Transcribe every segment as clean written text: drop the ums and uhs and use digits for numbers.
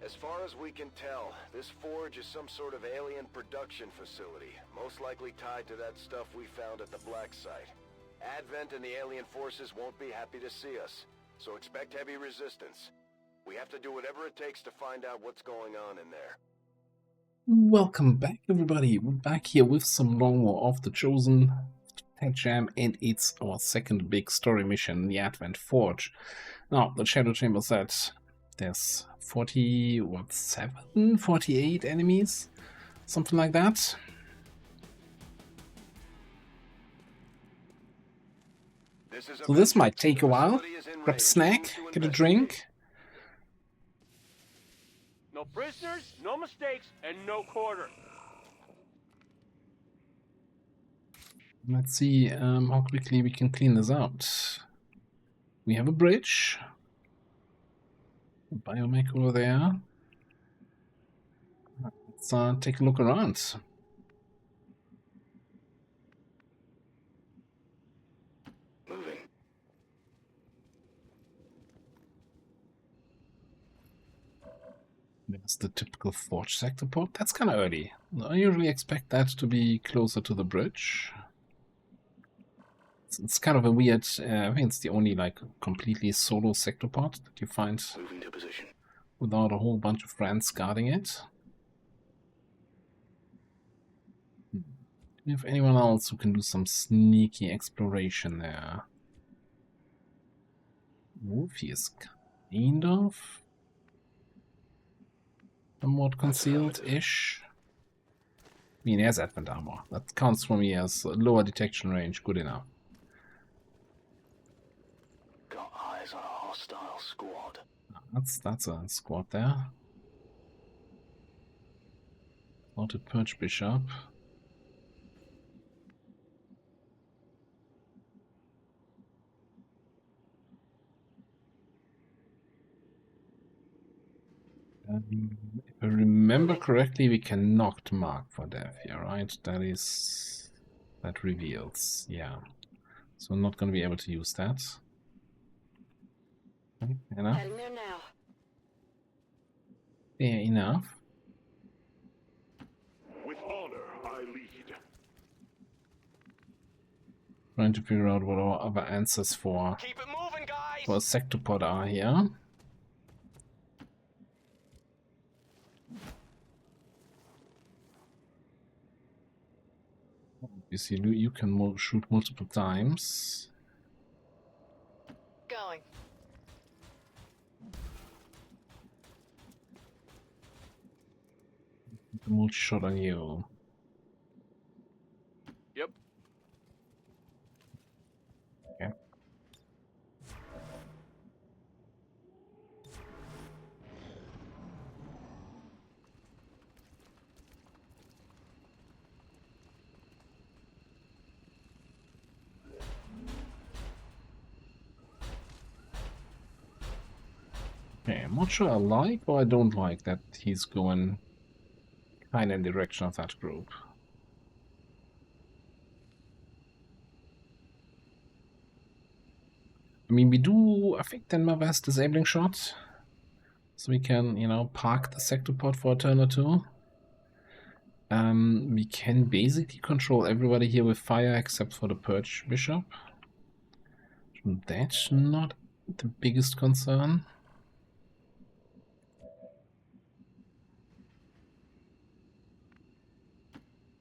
As far as we can tell, this forge is some sort of alien production facility, most likely tied to that stuff we found at the Black Site. Advent and the alien forces won't be happy to see us, so expect heavy resistance. We have to do whatever it takes to find out what's going on in there. Welcome back, everybody. We're back here with some Long War of the Chosen Tech Jam, and it's our second big story mission, the Advent Forge. Now, the Shadow Chamber said there's 48 enemies? Something like that. So this might take a while. Grab a snack, get a drink. No prisoners, no mistakes, and no quarter. Let's see how quickly we can clean this out. We have a bridge. A biomech over there. Let's take a look around. Moving. There's the typical forge sector port. That's kind of early. I usually expect that to be closer to the bridge. It's kind of a weird, I think it's the only like completely solo sector port that you find Moving to position. Without a whole bunch of friends guarding it. Do you have anyone else who can do some sneaky exploration there? Wolfie is kind of somewhat concealed-ish. I mean, he has Advent armor. That counts for me as lower detection range, good enough. Got eyes on a hostile squad. That's a squad there. Spotted Perch Bishop. If I remember correctly, we can knock the mark for death here, right? That reveals, yeah. So I'm not going to be able to use that. Okay, enough. Heading there now. Fair enough. With honor, I lead. Trying to figure out what our other answers for Keep it moving, guys! a sector pod are here. You see, you can shoot multiple times. Going. The multi-shot on you. Yep. Okay. Okay, I'm not sure I like or I don't like that he's going kind of in the direction of that group. I mean, we do, I think, Denmark has disabling shot. So we can, you know, park the sector pod for a turn or two. We can basically control everybody here with fire except for the Perch Bishop. That's not the biggest concern.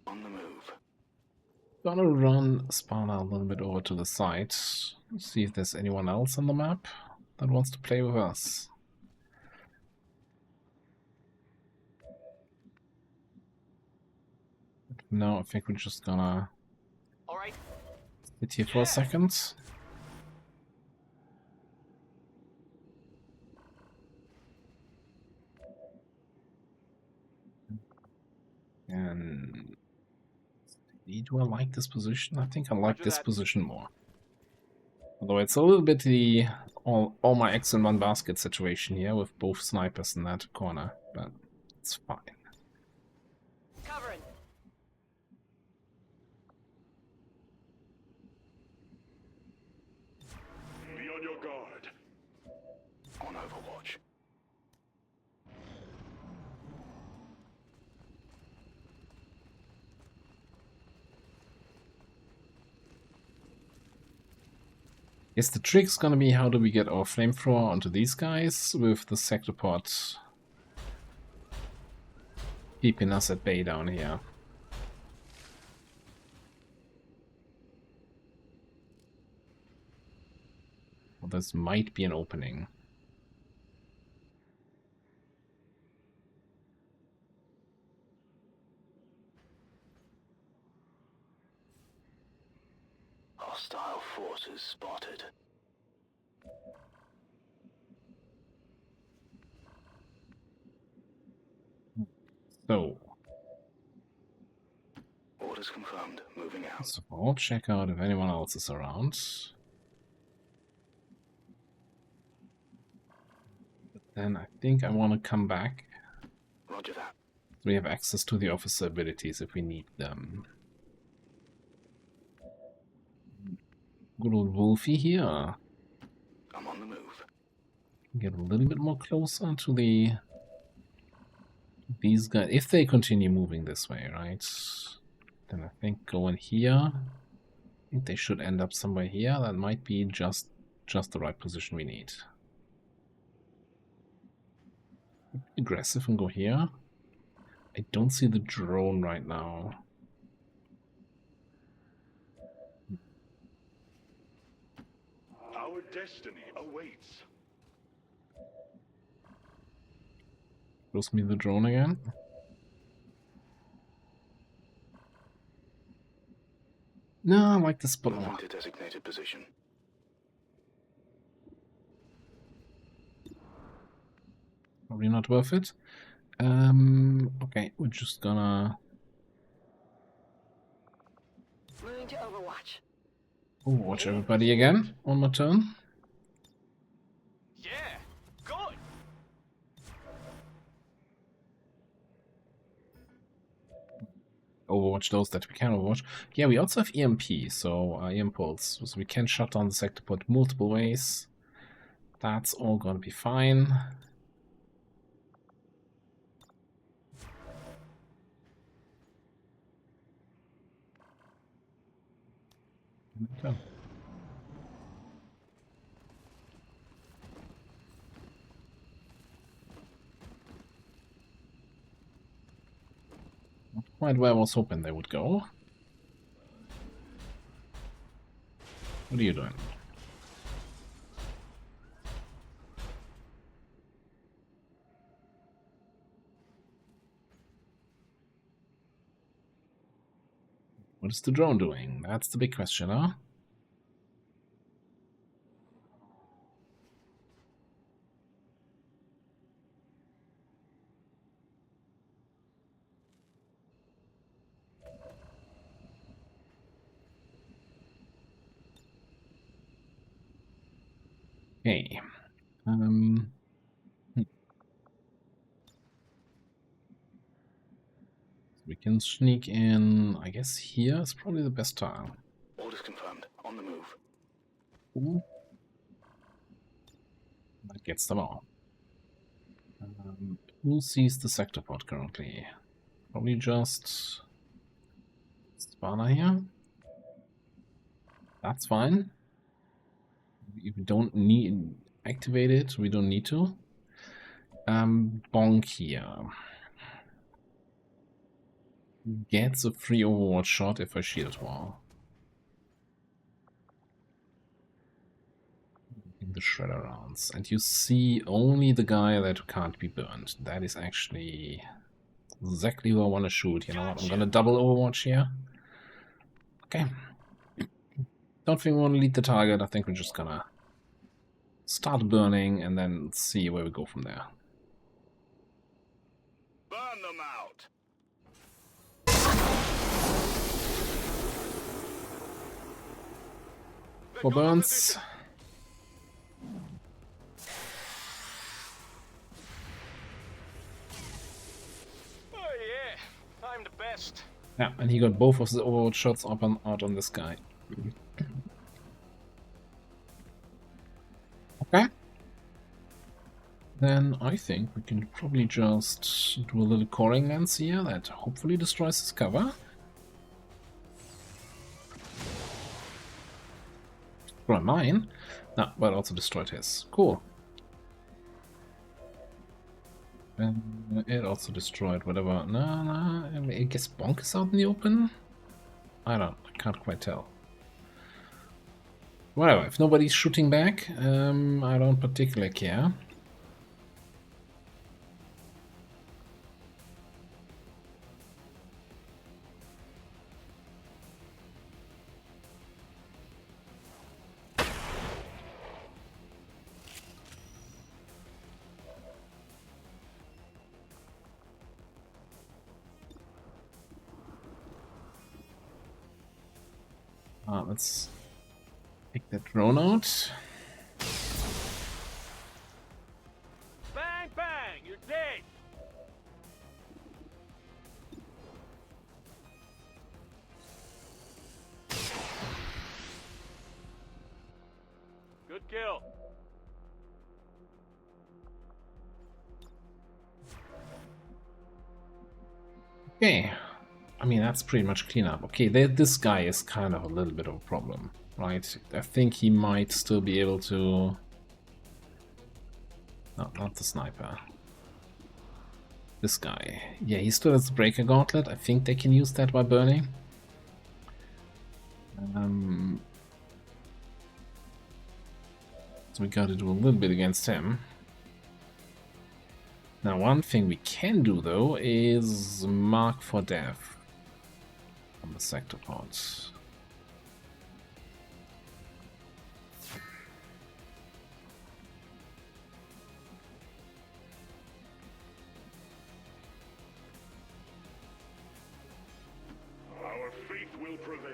On the move. Gonna run Sparta a little bit over to the side. See if there's anyone else on the map that wants to play with us. No, I think we're just gonna sit here for a second. And do I like this position? I think I like this position more. Although it's a little bit the all my eggs in one basket situation here with both snipers in that corner, but it's fine. Covering. Be on your guard. On Overwatch. Yes, the trick's gonna be how do we get our flamethrower onto these guys with the sectopod keeping us at bay down here. Well, this might be an opening. Hostile forces spotted. So, Orders confirmed. Moving out. first of all, check out if anyone else is around. But then I think I want to come back. Roger that. We have access to the officer abilities if we need them. Good old Wolfie here. I'm on the move. Get a little bit more closer to these guys. If they continue moving this way, right? Then I think go in here. I think they should end up somewhere here. That might be just the right position we need. Aggressive and go here. I don't see the drone right now. Our destiny awaits. Shows me the drone again. No, I like the spot more. Moving to designated position. Probably not worth it. Okay, we're just gonna Moving to Overwatch. watch everybody again on my turn. Yeah, good. Overwatch those that we can overwatch. Yeah, we also have EMP, so impulse, so we can shut down the sector pod multiple ways. That's all gonna be fine. Okay. Not quite where I was hoping they would go. What are you doing? What is the drone doing? That's the big question, huh? Okay. We can sneak in, I guess here is probably the best tile. Orders confirmed. On the move. Ooh. That gets them all. Who sees the sector pod currently? Probably just Spana here. That's fine. If we don't need activate it, we don't need to. Bonk here. Gets a free Overwatch shot if I shield wall. In the shredder rounds. And you see only the guy that can't be burned. That is actually exactly who I want to shoot. You know what? I'm gonna double Overwatch here. Okay. Don't think we want to lead the target. I think we're just gonna start burning and then see where we go from there. Burn them out. For burns. Oh yeah, I'm the best. Yeah, and he got both of the Overwatch shots up and out on this guy. Okay. Then I think we can probably just do a little coring lens here that hopefully destroys his cover. Destroy mine? No, but also destroyed his. Cool. It also destroyed whatever. No, I guess Bonk is out in the open? I can't quite tell. Whatever, if nobody's shooting back, I don't particularly care. Let's take that drone out. Bang, bang! You're dead! Good kill. Okay. I mean, that's pretty much cleanup. Okay, this guy is kind of a little bit of a problem, right? I think he might still be able to... No, not the sniper. This guy. Yeah, he still has the breaker gauntlet. I think they can use that by burning. So we gotta do a little bit against him. Now, one thing we can do, though, is mark for death on the sector pods. Our faith will prevail.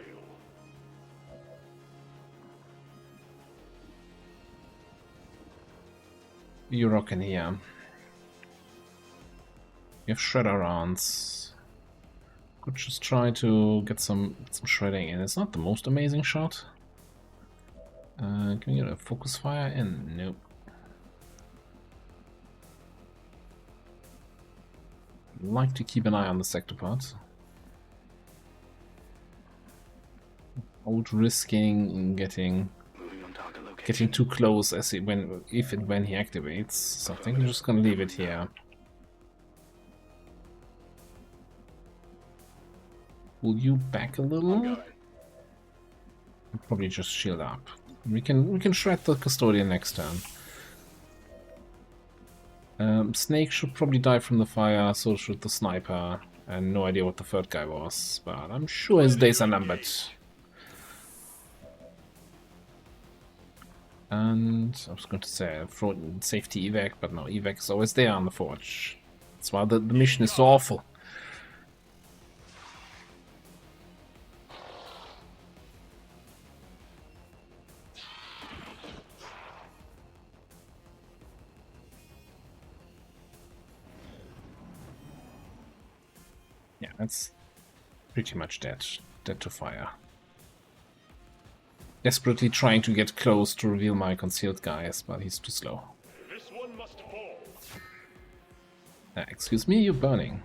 You rockin' here. You have shredder rounds. Could just try to get some shredding in. It's not the most amazing shot. Can we get a focus fire in? Nope. Like to keep an eye on the sector part. Out risking getting too close as he, if and when he activates. So I think we're just gonna leave it here. Pull you back a little. Probably just shield up. We can shred the custodian next turn. Snake should probably die from the fire, so should the sniper. And no idea what the third guy was, but I'm sure his days are numbered. And I was going to say throw it in safety evac, but no, evac is always there on the forge. That's why the mission is so awful. Yeah, that's pretty much dead to fire. Desperately trying to get close to reveal my concealed guys, but he's too slow. This one must fall. Excuse me, you're burning.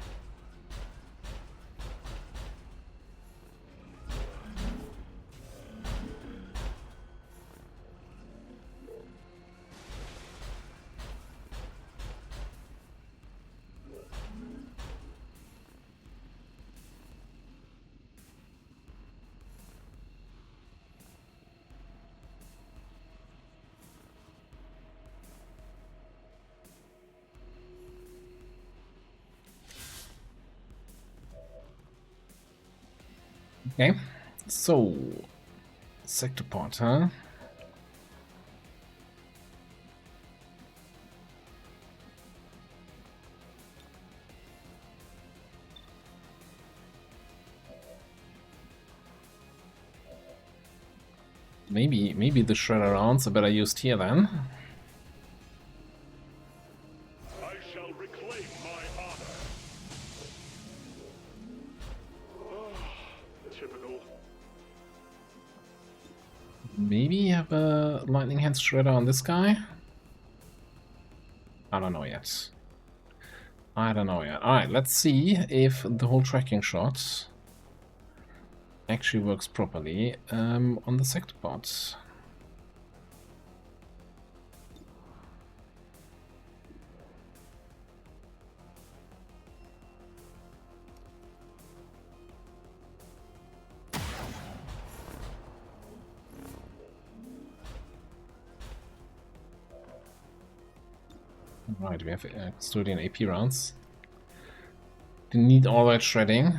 Okay, so sector part, huh? Maybe the shredder rounds are better used here then. I shall reclaim my honor. Typical. Maybe have a lightning hands shredder on this guy. I don't know yet. Alright, let's see if the whole tracking shot actually works properly on the sector pods. Right, we have custodian AP rounds. Didn't need all that shredding.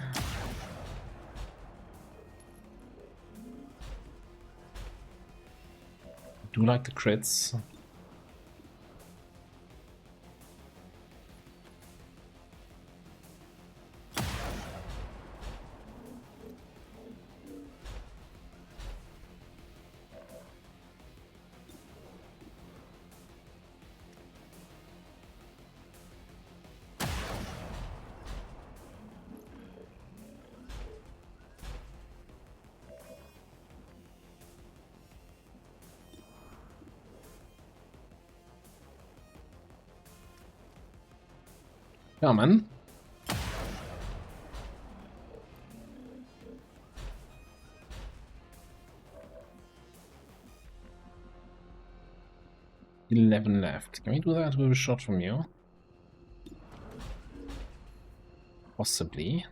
Do like the crits. Come on. $11 left. Can we do that with a shot from you? Possibly.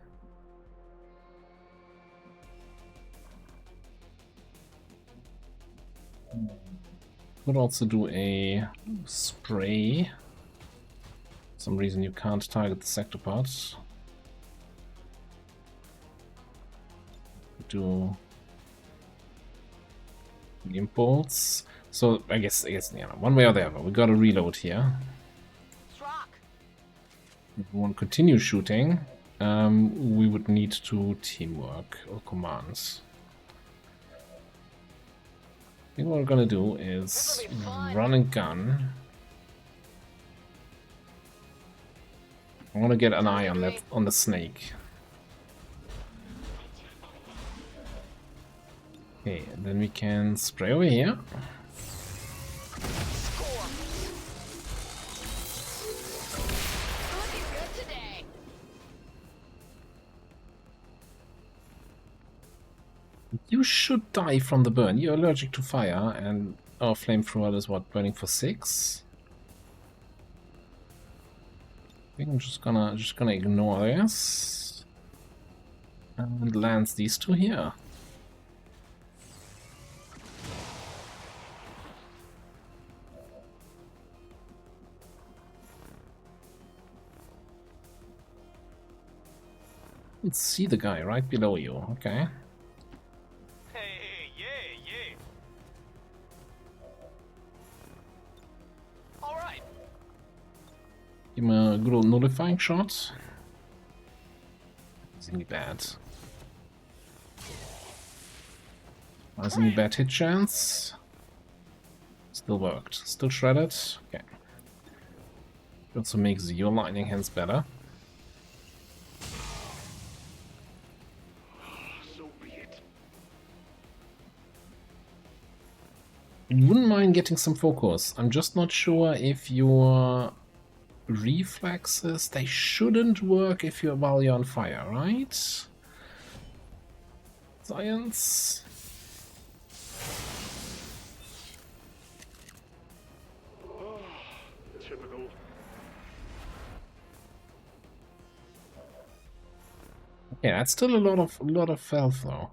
Could also do a spray. For some reason you can't target the sector parts. Do the impulse. So I guess yeah, one way or the other, we gotta reload here. If we want to continue shooting, we would need to teamwork or commands. I think what we're gonna do is run and gun. I want to get an eye on the snake. Okay, and then we can spray over here. You should die from the burn. You're allergic to fire, and our flamethrower is what, burning for 6? I think I'm just gonna ignore this and lands these two here. Let's see the guy right below you. Okay. Give him a good old nullifying shot. Isn't he bad? Isn't he bad hit chance? Still worked. Still shredded. Okay. Also makes your lightning hands better. So be it. Wouldn't mind getting some focus. I'm just not sure if your reflexes, they shouldn't work if you're while you're on fire, right? Science. Typical. Okay, that's still a lot of health though.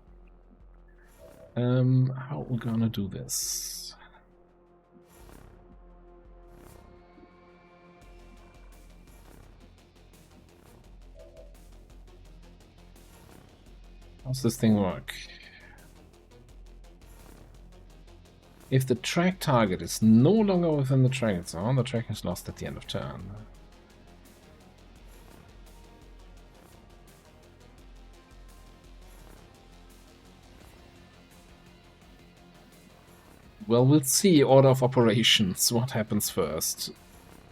How are we gonna do this? How's this thing work? If the track target is no longer within the tracking zone, the track is lost at the end of turn. Well, we'll see order of operations. What happens first?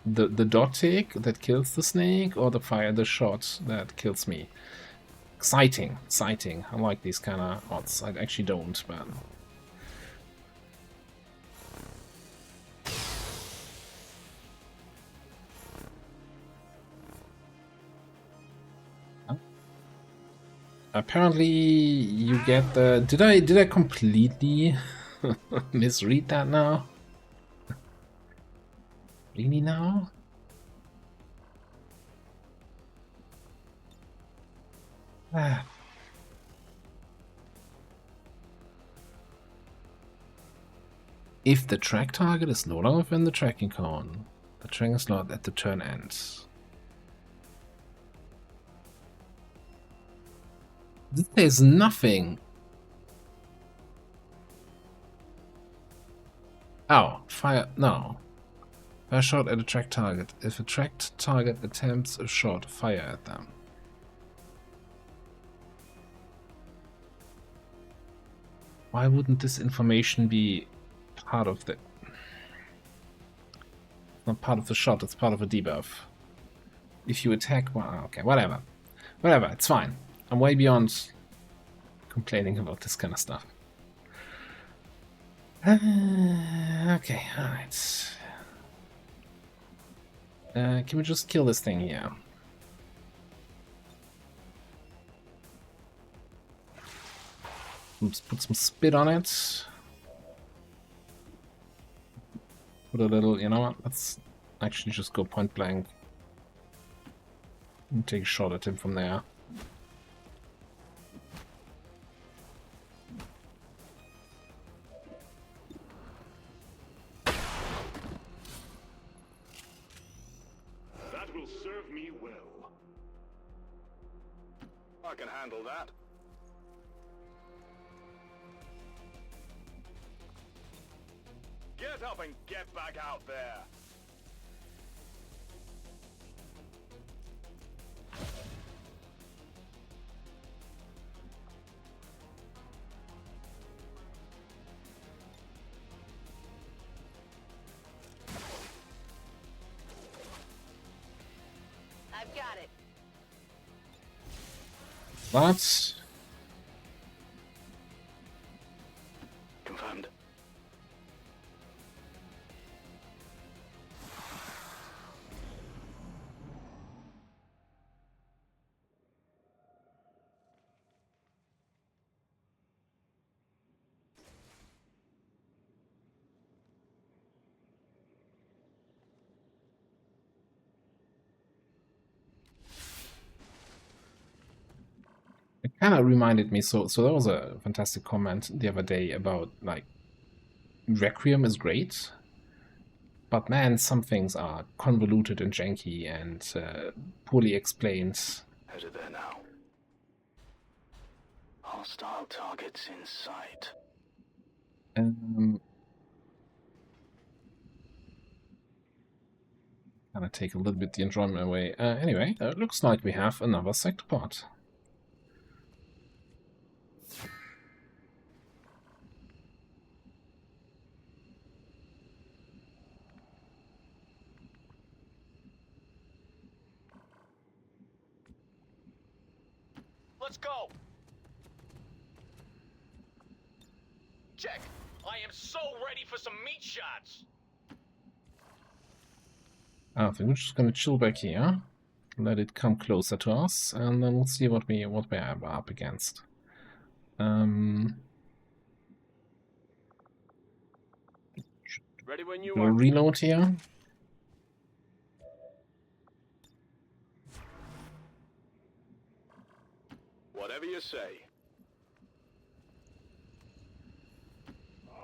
The dot tick that kills the snake, or the shot that kills me? Exciting, exciting. I like these kind of odds. I actually don't, but... Apparently, you get the... Did I completely misread that now? Really now? Ah. If the track target is no longer within the tracking cone, the The training slot at the turn ends. There's nothing. Oh, fire. No. Fire shot at a tracked target. If a tracked target attempts a shot, fire at them. Why wouldn't this information be part of the... Not part of the shot, it's part of a debuff. If you attack... Well, okay, whatever. Whatever, it's fine. I'm way beyond complaining about this kind of stuff. Okay, alright. Can we just kill this thing here? Let's put some spit on it. Put a little, you know what? Let's actually just go point blank and take a shot at him from there. That will serve me well. I can handle that. Get up and get back out there. I've got it. That's Confirmed. it kind of reminded me. So there was a fantastic comment the other day about like Requiem is great, but man, some things are convoluted and janky and poorly explained. Headed there now. Hostile targets in sight. Kind of take a little bit the enjoyment away. Anyway, looks like we have another sector part. Let's go! Check! I am so ready for some meat shots! I think we're just gonna chill back here, let it come closer to us, and then we'll see what we are up against. Ready when you We'll are. reload here. Whatever you say.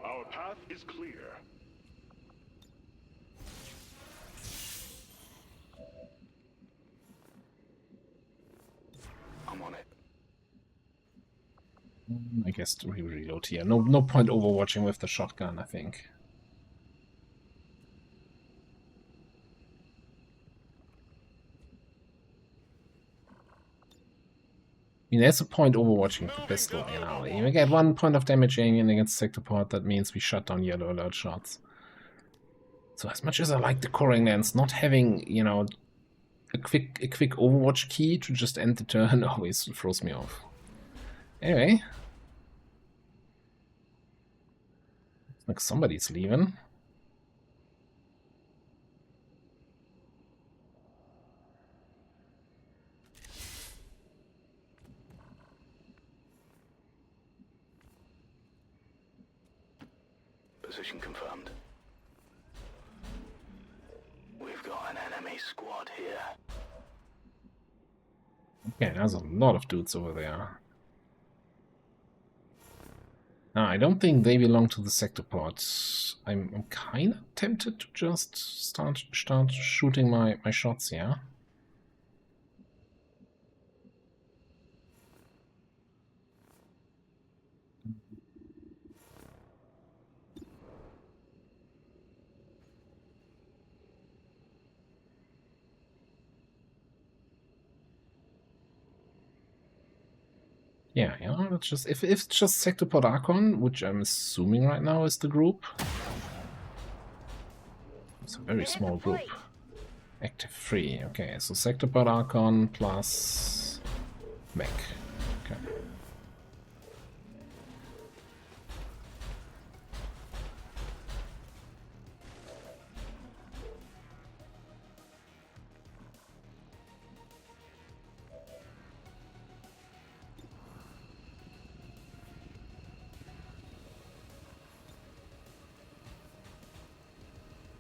Our path is clear. I'm on it. I guess we reload here. No point overwatching with the shotgun, I think. I mean, there's a point overwatching the pistol, you know. You get 1 point of damaging and against sector port, that means we shut down yellow alert shots. So as much as I like the coring lens, not having, you know, a quick overwatch key to just end the turn always throws me off. Anyway. Looks like somebody's leaving. Position confirmed. We've got an enemy squad here. Okay, there's a lot of dudes over there. Now, I don't think they belong to the sector pods. I'm kind of tempted to just start shooting my shots here. Yeah, that's just if it's just sector pod Archon, which I'm assuming right now is the group. It's a very small group. Active 3, okay, so sector pod Archon plus mech. Okay.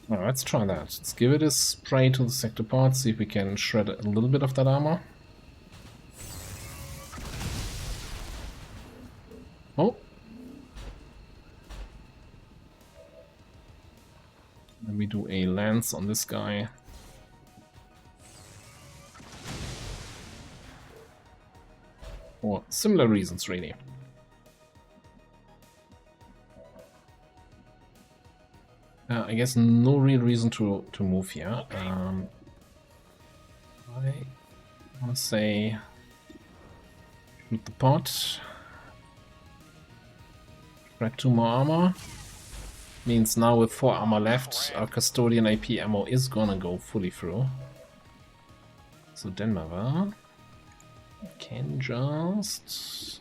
Well, let's try that. Let's give it a spray to the sector pod, see if we can shred a little bit of that armor. Oh! Then we do a lance on this guy. For similar reasons, really. I guess no real reason to move here. I want to say shoot the pot. Grab 2 more armor. Means now with 4 armor left, our custodian AP ammo is gonna go fully through. So DerAva can just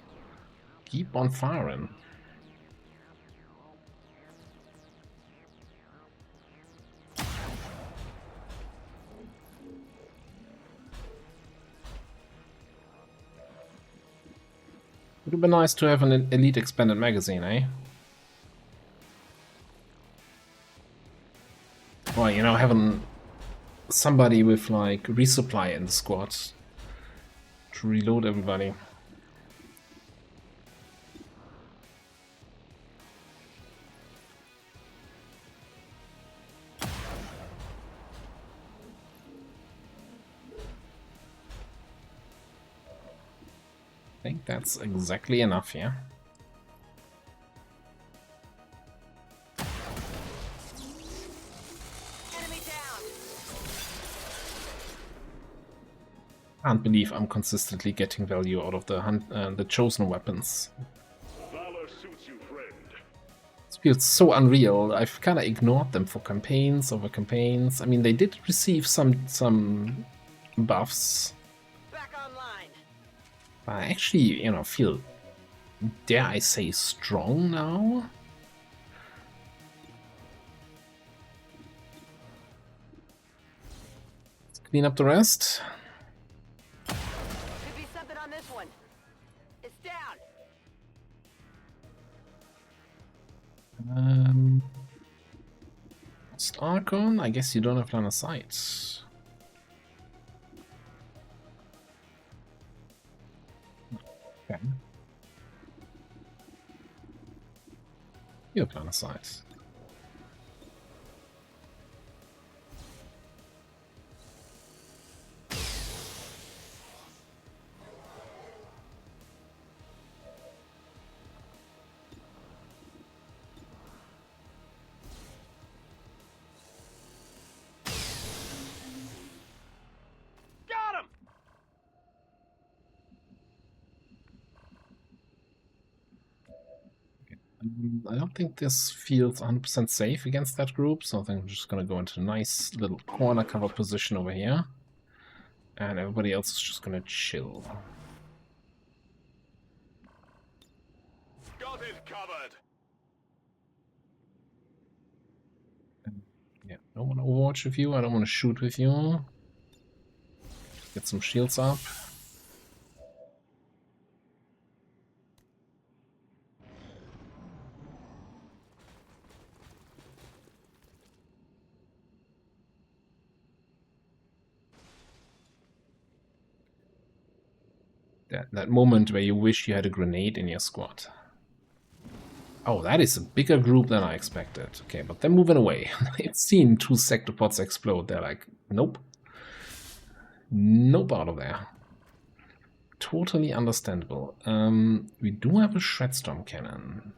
keep on firing. It would be nice to have an elite expanded magazine, eh? Well, you know, having somebody with like resupply in the squad to reload everybody. I think that's exactly enough, yeah. Enemy down. Can't believe I'm consistently getting value out of the chosen weapons. Valor suits you, friend. It feels so unreal. I've kind of ignored them for campaigns over campaigns. I mean, they did receive some buffs. Back online. I actually, you know, feel, dare I say, strong now? Let's clean up the rest. Could be something on this one. It's down. Archon, I guess you don't have line of sight. Okay. You have line of sight. Got him! I don't think this feels 100% safe against that group, so I think I'm just going to go into a nice little corner cover position over here. And everybody else is just going to chill. Got it covered. Yeah, I don't want to overwatch with you, I don't want to shoot with you. Get some shields up. That moment where you wish you had a grenade in your squad. Oh, that is a bigger group than I expected. Okay, but they're moving away. They've seen 2 sectopods explode. They're like, nope. Nope out of there. Totally understandable. We do have a Shredstorm cannon.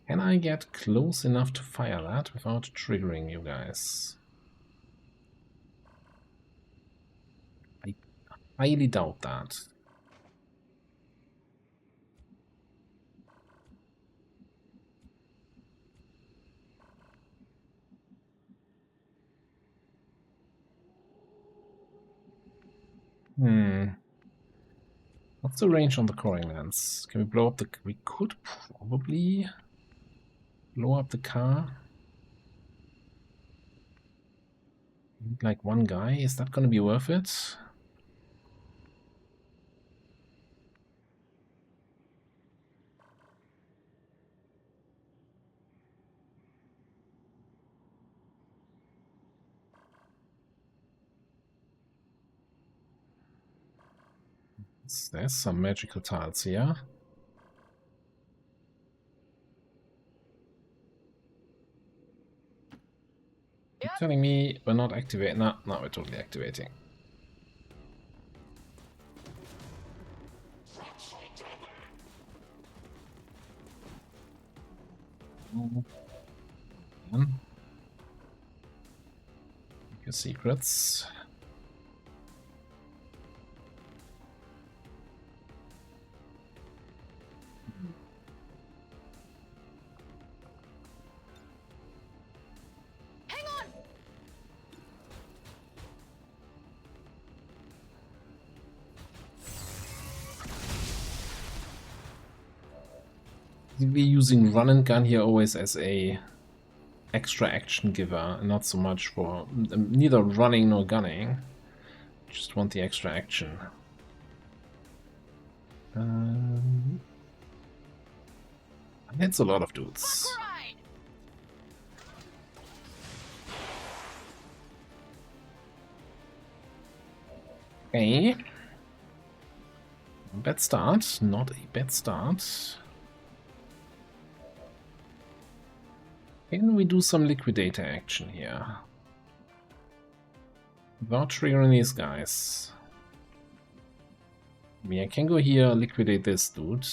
Can I get close enough to fire that without triggering you guys? I highly doubt that. What's the range on the coring lens? Can we blow up the... We could probably blow up the car. Like 1 guy. Is that going to be worth it? There's some magical tiles here. You're telling me we're not activating? No, we're totally activating. Your secrets. Hang on! We're using run and gun here always as a extra action giver, not so much for neither running nor gunning. Just want the extra action. It's a lot of dudes. Okay. Bad start, not a bad start. Can we do some liquidator action here? Without triggering these guys. I mean, I can go here, liquidate this dude.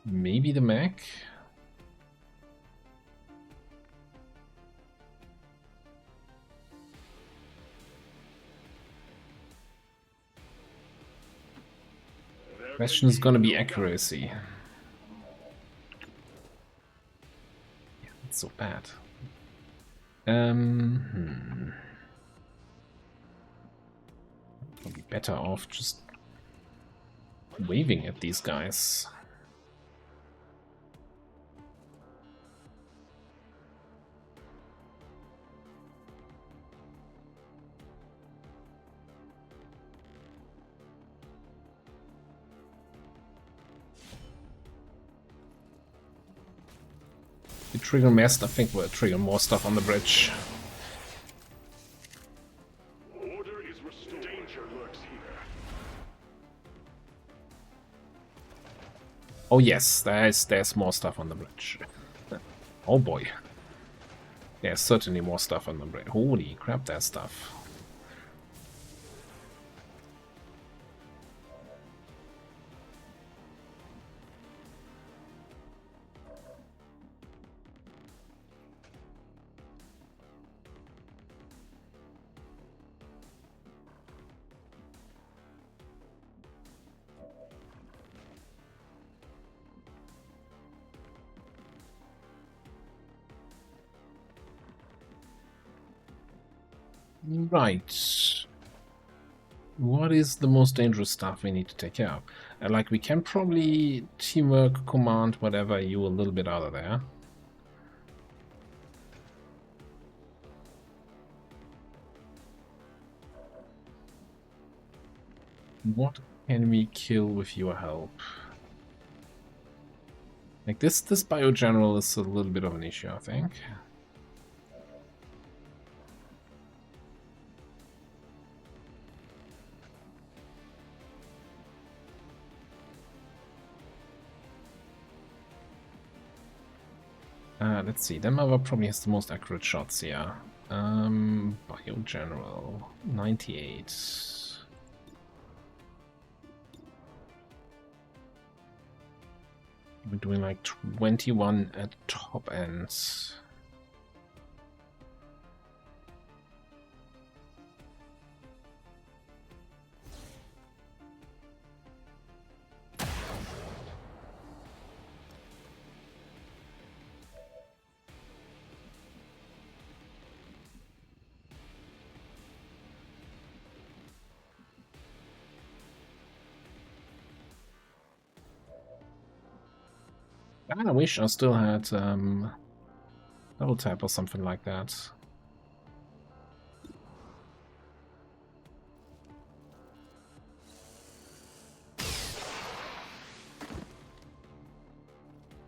Maybe the mech? Question is gonna be accuracy. Yeah, it's so bad. I'll be better off just waving at these guys. We trigger mess, I think we'll trigger more stuff on the bridge. Order is restored. Danger lurks here. Oh yes, there's more stuff on the bridge. Oh boy. There's certainly more stuff on the bridge. Holy crap, there's stuff. Right. What is the most dangerous stuff we need to take care of? Like, we can probably teamwork, command, whatever, you a little bit out of there. What can we kill with your help? Like, this biogeneral is a little bit of an issue, I think. Let's see. DerAva probably has the most accurate shots here. Bio General 98. We're doing like 21 at top ends. I wish I still had double tap or something like that.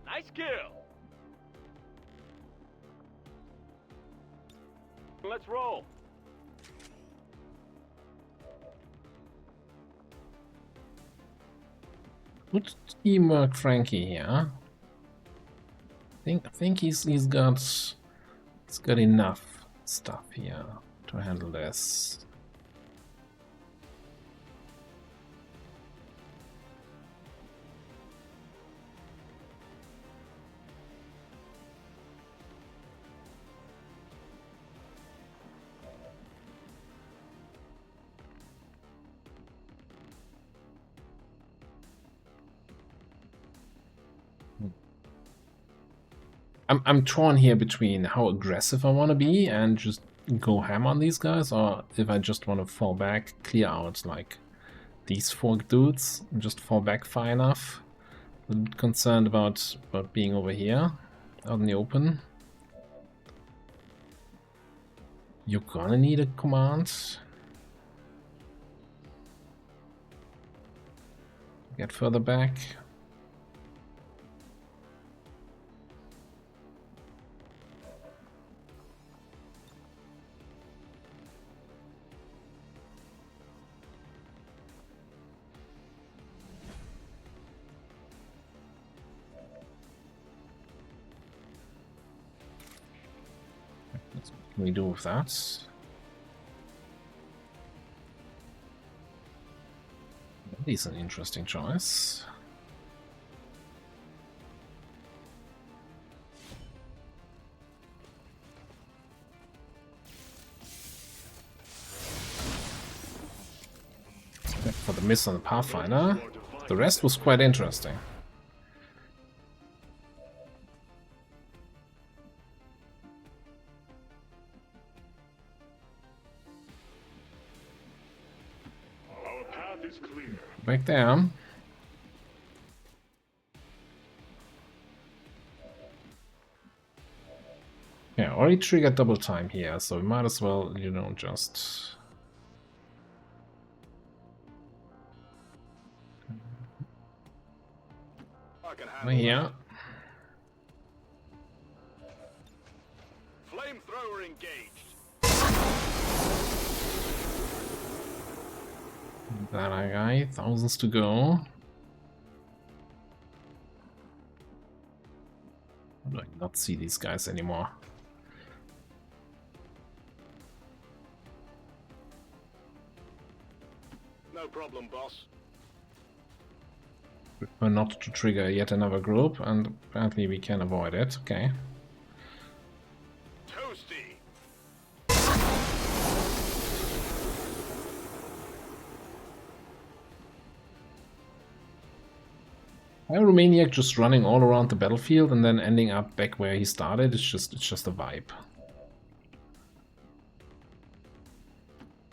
Nice kill. Let's roll. Good teamwork, Frankie here. I think he's got enough stuff here to handle this. I'm torn here between how aggressive I want to be and just go ham on these guys, or if I just want to fall back, clear out like these 4 dudes, and just fall back far enough. A little bit concerned about being over here, out in the open. You're gonna need a command. Get further back. What can we do with that? That is an interesting choice. Except for the miss on the Pathfinder, the rest was quite interesting. Back there. Yeah, already triggered double time here, so we might as well, you know, just... Here. Flamethrower engaged. That guy, thousands to go. How do I not see these guys anymore? No problem, boss. Prefer not to trigger yet another group, and apparently we can avoid it. Okay. Toasty. Romaniac just running all around the battlefield and then ending up back where he started. It's just a vibe.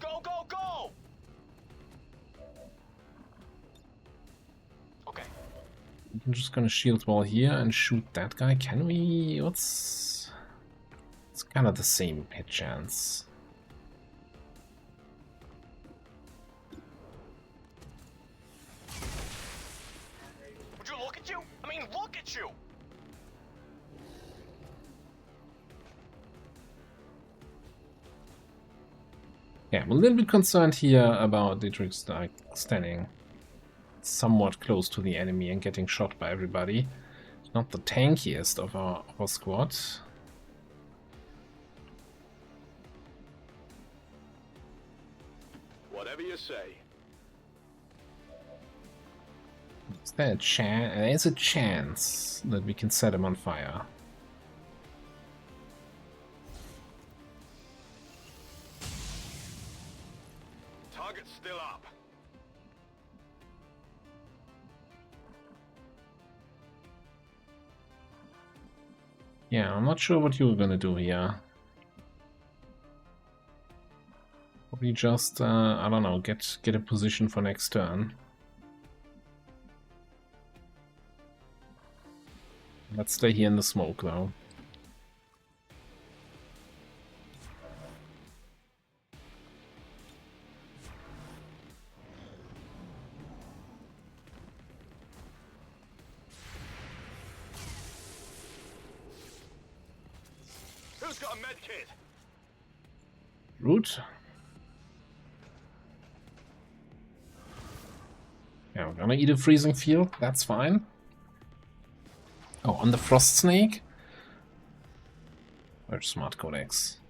Go, go, go! Okay. I'm just gonna shield wall here and shoot that guy. Can we? It's kind of the same hit chance. Would you look at you? I mean, look at you! Yeah, I'm a little bit concerned here about Dietrich's like standing somewhat close to the enemy and getting shot by everybody. Not the tankiest of our squad. Whatever you say. Is there a chance? There's a chance that we can set him on fire. Target's still up. Yeah, I'm not sure what you were gonna do here. Probably just, I don't know, get a position for next turn. Let's stay here in the smoke, though. Who's got a med kit? Root. Yeah, we're gonna eat a freezing field, that's fine. Oh, on the frost snake? Where's smart codex?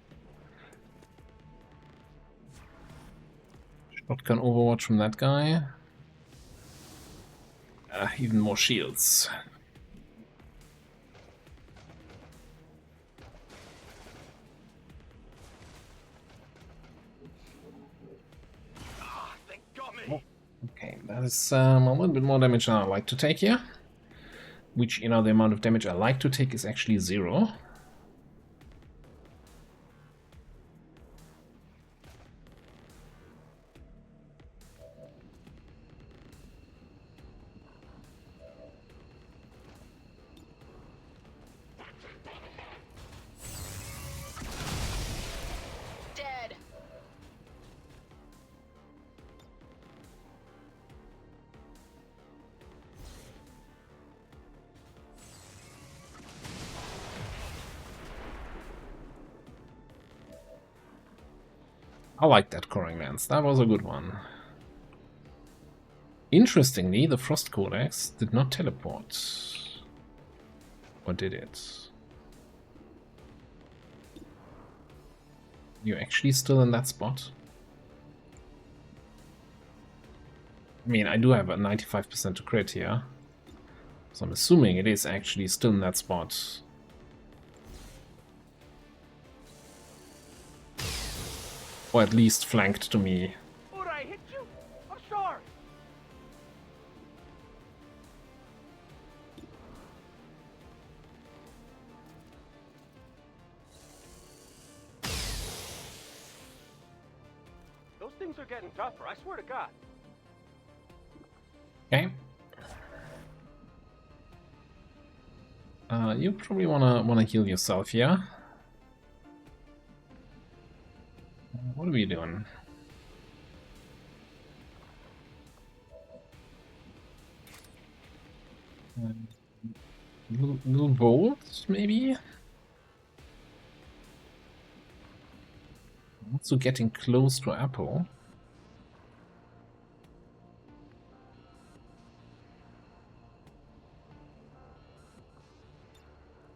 Shotgun overwatch from that guy. Even more shields. Ah, they got me. Oh, okay, that is a little bit more damage than I like to take here. Which, you know, the amount of damage I like to take is actually 0. Dead. I like that Coring Lance, that was a good one. Interestingly, the Frost Codex did not teleport. Or did it? You're actually still in that spot? I mean, I do have a 95% to crit here. So I'm assuming it is actually still in that spot. Or at least flanked to me. Would I hit you? I'm sorry. Those things are getting tougher, I swear to God. Okay. You probably wanna heal yourself here. What are we doing? Little bolts, maybe? Also getting close to Apple.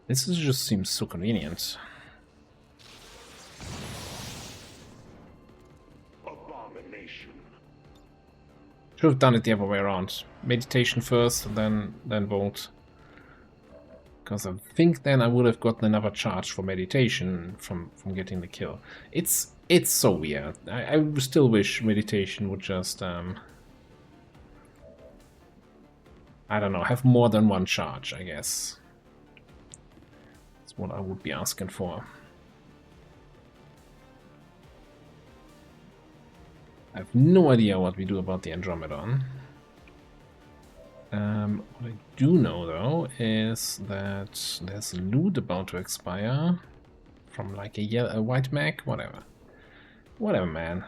This just seems so convenient. Abomination. Should have done it the other way around. Meditation first, and then Volt. Because I think then I would have gotten another charge for meditation from getting the kill. It's so weird. I still wish meditation would just I don't know, have more than one charge, I guess. That's what I would be asking for. I have no idea what we do about the Andromedon. What I do know, though, is that there's loot about to expire from like a white mag, whatever. Whatever, man.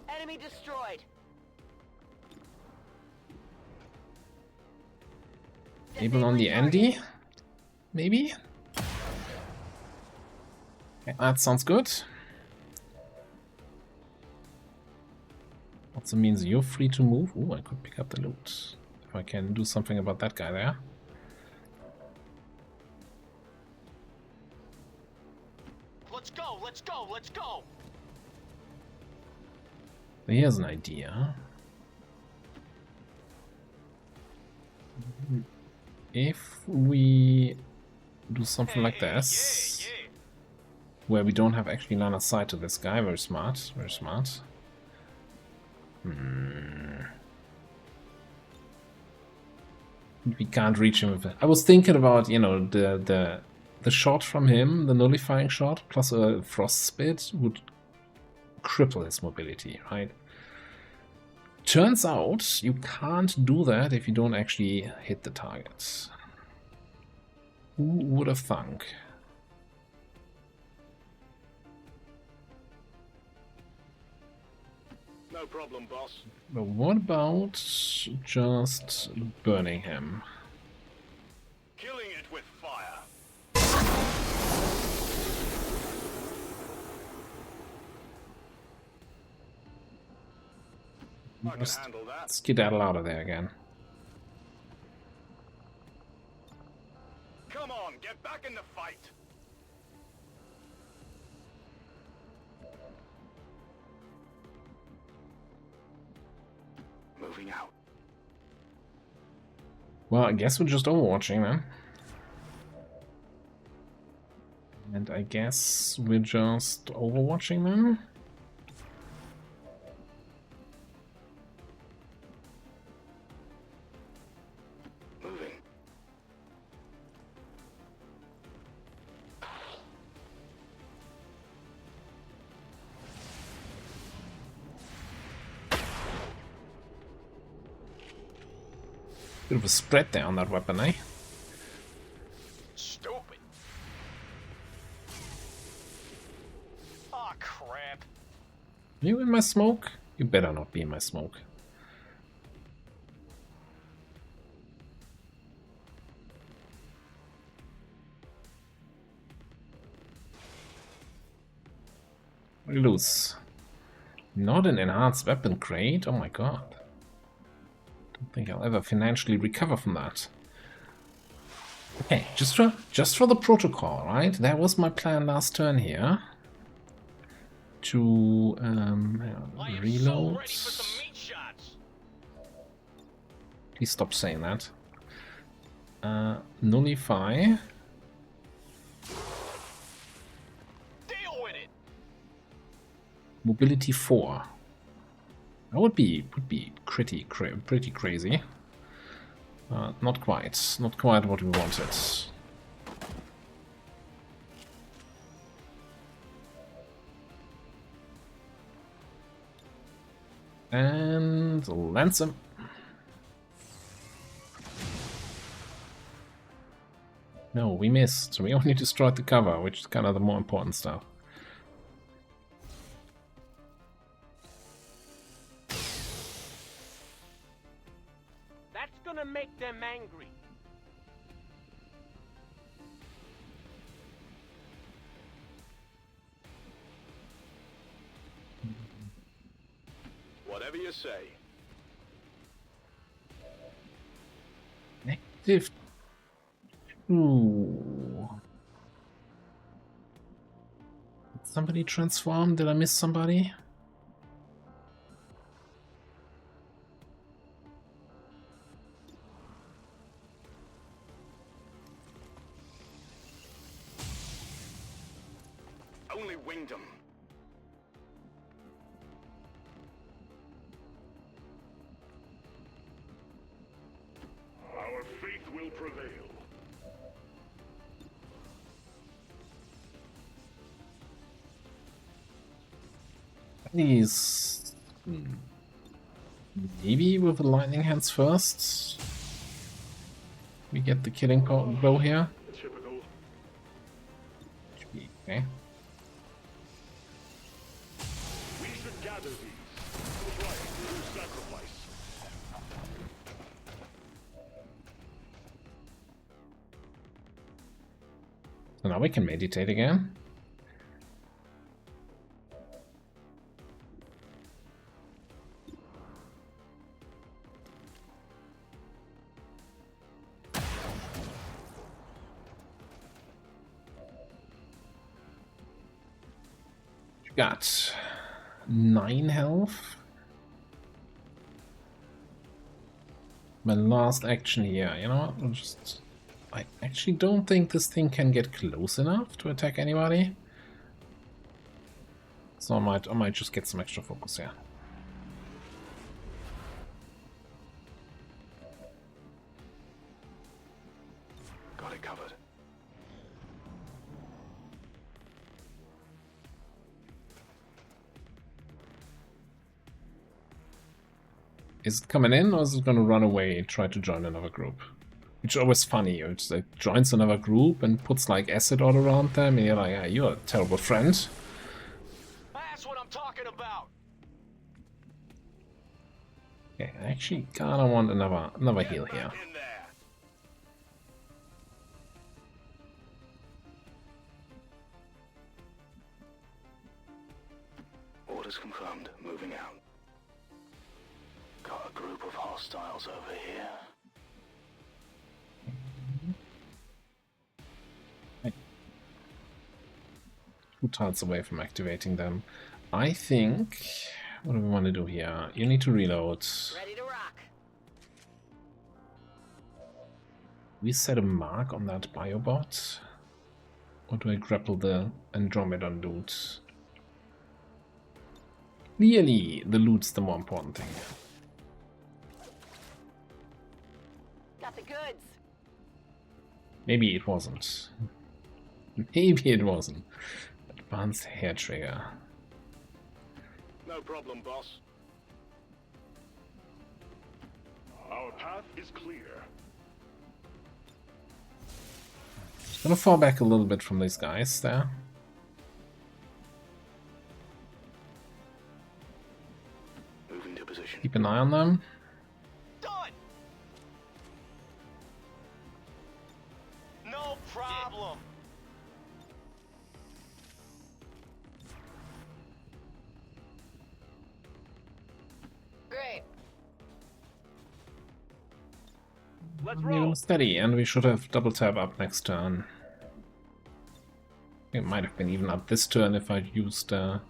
Enemy destroyed. Even on the Andy? Maybe? Okay, that sounds good. Also means you're free to move. Ooh, I could pick up the loot. If I can do something about that guy there. Let's go, let's go, let's go! Here's an idea. If we do something like this, where we don't have actually line of sight to this guy, very smart, very smart. We can't reach him with it. I was thinking about, you know, the shot from him, the nullifying shot, plus a frost spit would cripple his mobility, right? Turns out you can't do that if you don't actually hit the target. Who would have thunk? No problem, boss. But what about just burning him? Killing it with fire. I can Just handle that. skedaddle out of there again. Come on, get back in the fight. Moving out. Well, I guess we're just overwatching then. And I guess we're just overwatching then. Moving. Bit of a spread there on that weapon, eh? Stupid. Aw, crap. You in my smoke? You better not be in my smoke. Loose. Not an enhanced weapon crate? Oh my god. Don't think I'll ever financially recover from that. Okay, just for the protocol, right? That was my plan last turn here. To I am so reload. ready for some meat shots. Please stop saying that. Nullify. Deal with it. Mobility 4. That would be pretty crazy. Not quite what we wanted. And lance him. No, we missed. We only destroyed the cover, which is kind of the more important stuff. That's gonna make them angry. Whatever you say. Active. Ooh. Did somebody transform? Did I miss somebody? Only winged them. Our faith will prevail. Please. Maybe with the lightning hands first. We get the killing blow here. Typical. Okay. We should gather these. Try it through sacrifice. So now we can meditate again. Got 9 health. My last action here, you know what? I actually don't think this thing can get close enough to attack anybody. So I might just get some extra focus here. Got it covered. Is it coming in, or is it gonna run away and try to join another group? Which is always funny. It's like joins another group and puts like acid all around them, and you're like, yeah, you're a terrible friend. That's what I'm talking about. Okay, I actually kinda want another heal here. In there. Orders confirmed. Moving out. Got a group of hostiles over here. Two tiles away from activating them. I think... What do we want to do here? You need to reload. Ready to rock. We set a mark on that biobot? Or do I grapple the Andromedon dude? Clearly, the loot's the more important thing. Got the goods. Maybe it wasn't. Maybe it wasn't. Advanced hair trigger. No problem, boss. Our path is clear. Gonna fall back a little bit from these guys there. Moving to position. Keep an eye on them. Done. No problem. Great. Let's Even roll. steady, and we should have double tap up next turn. It might have been even up this turn if I used an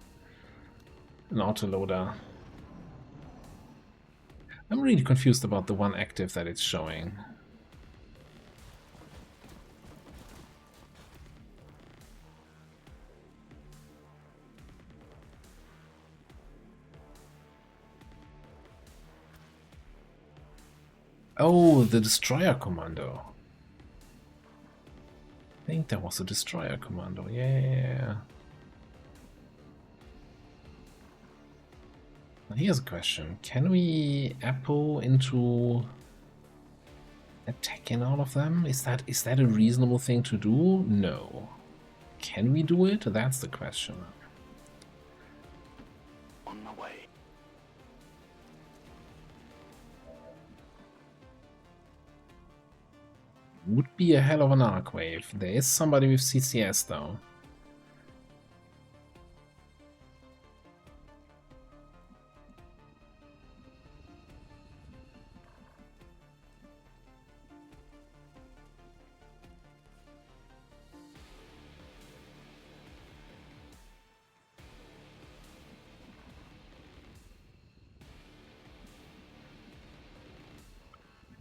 autoloader. I'm really confused about the one active that it's showing. Oh, the destroyer commando. I think there was a destroyer commando. Yeah. Now here's a question: can we Apo into attacking all of them? Is that a reasonable thing to do? No. Can we do it? That's the question. On my way. Would be a hell of an arc wave. There is somebody with CCS though.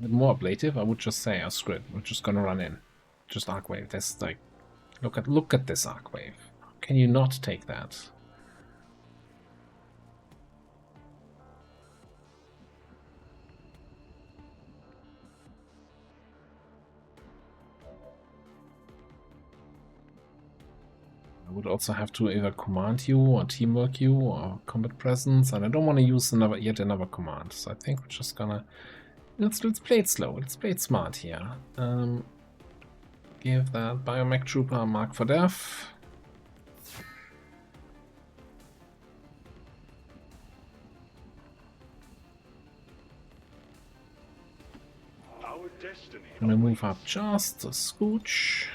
More ablative, I would just say, oh, screw it, we're just gonna run in. Just arc wave. That's like, look at this arc wave. How can you not take that? I would also have to either command you or teamwork you or combat presence, and I don't want to use yet another command. So I think we're just gonna let's play it slow. Let's play it smart here. Give that biomech trooper a mark for death. Our destiny. I'm gonna move up just a scooch.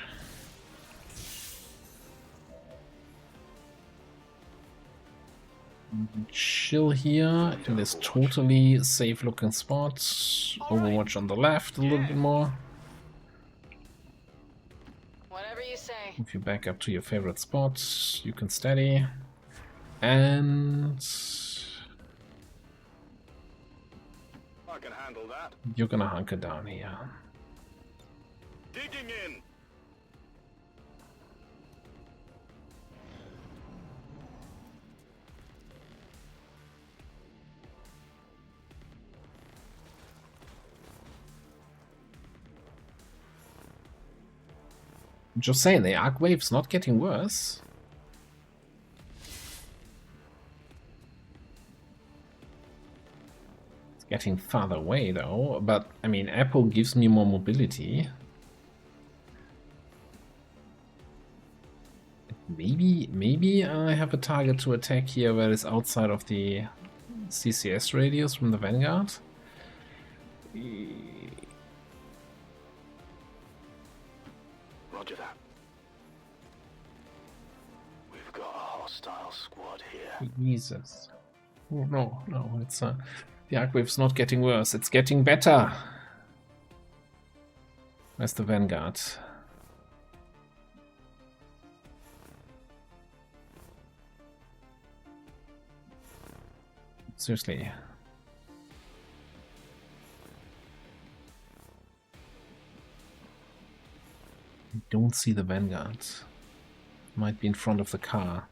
Chill here in this totally safe looking spot. Overwatch on the left a little bit more. Whatever you say. Move you back up to your favorite spot. You can steady. And I can handle that. you're gonna hunker down here. Digging in. I'm just saying, the arc wave's not getting worse. It's getting farther away though, but I mean, Apple gives me more mobility. Maybe I have a target to attack here where it's outside of the CCS radius from the Vanguard. Roger that. We've got a hostile squad here. Jesus. Oh, no, it's the arc wave's not getting worse, it's getting better. Where's the Vanguard? Seriously. I don't see the Vanguard. Might be in front of the car.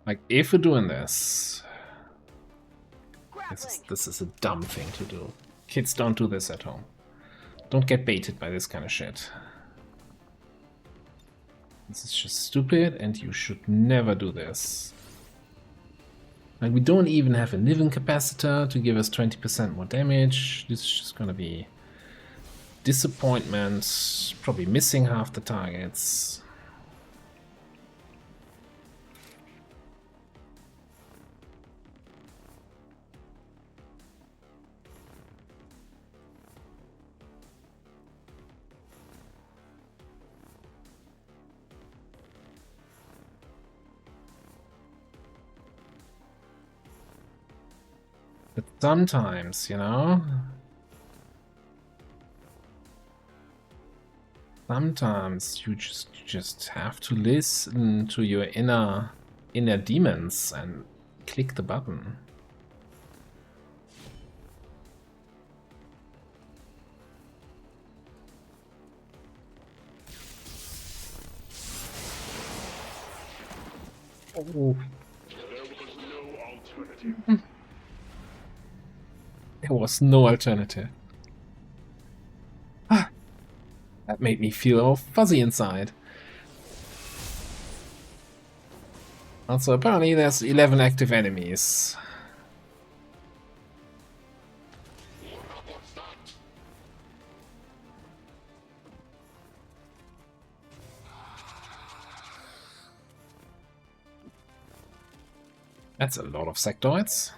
Like, if we're doing this, this is a dumb thing to do. Kids, don't do this at home. Don't get baited by this kind of shit. This is just stupid, and you should never do this. Like, we don't even have a living capacitor to give us 20% more damage. This is just gonna be disappointment, probably missing half the targets. But sometimes, you know, sometimes you just have to listen to your inner demons and click the button. Oh. There was no alternative. There was no alternative. Ah, that made me feel all fuzzy inside. Also, apparently there's 11 active enemies. That's a lot of sectoids.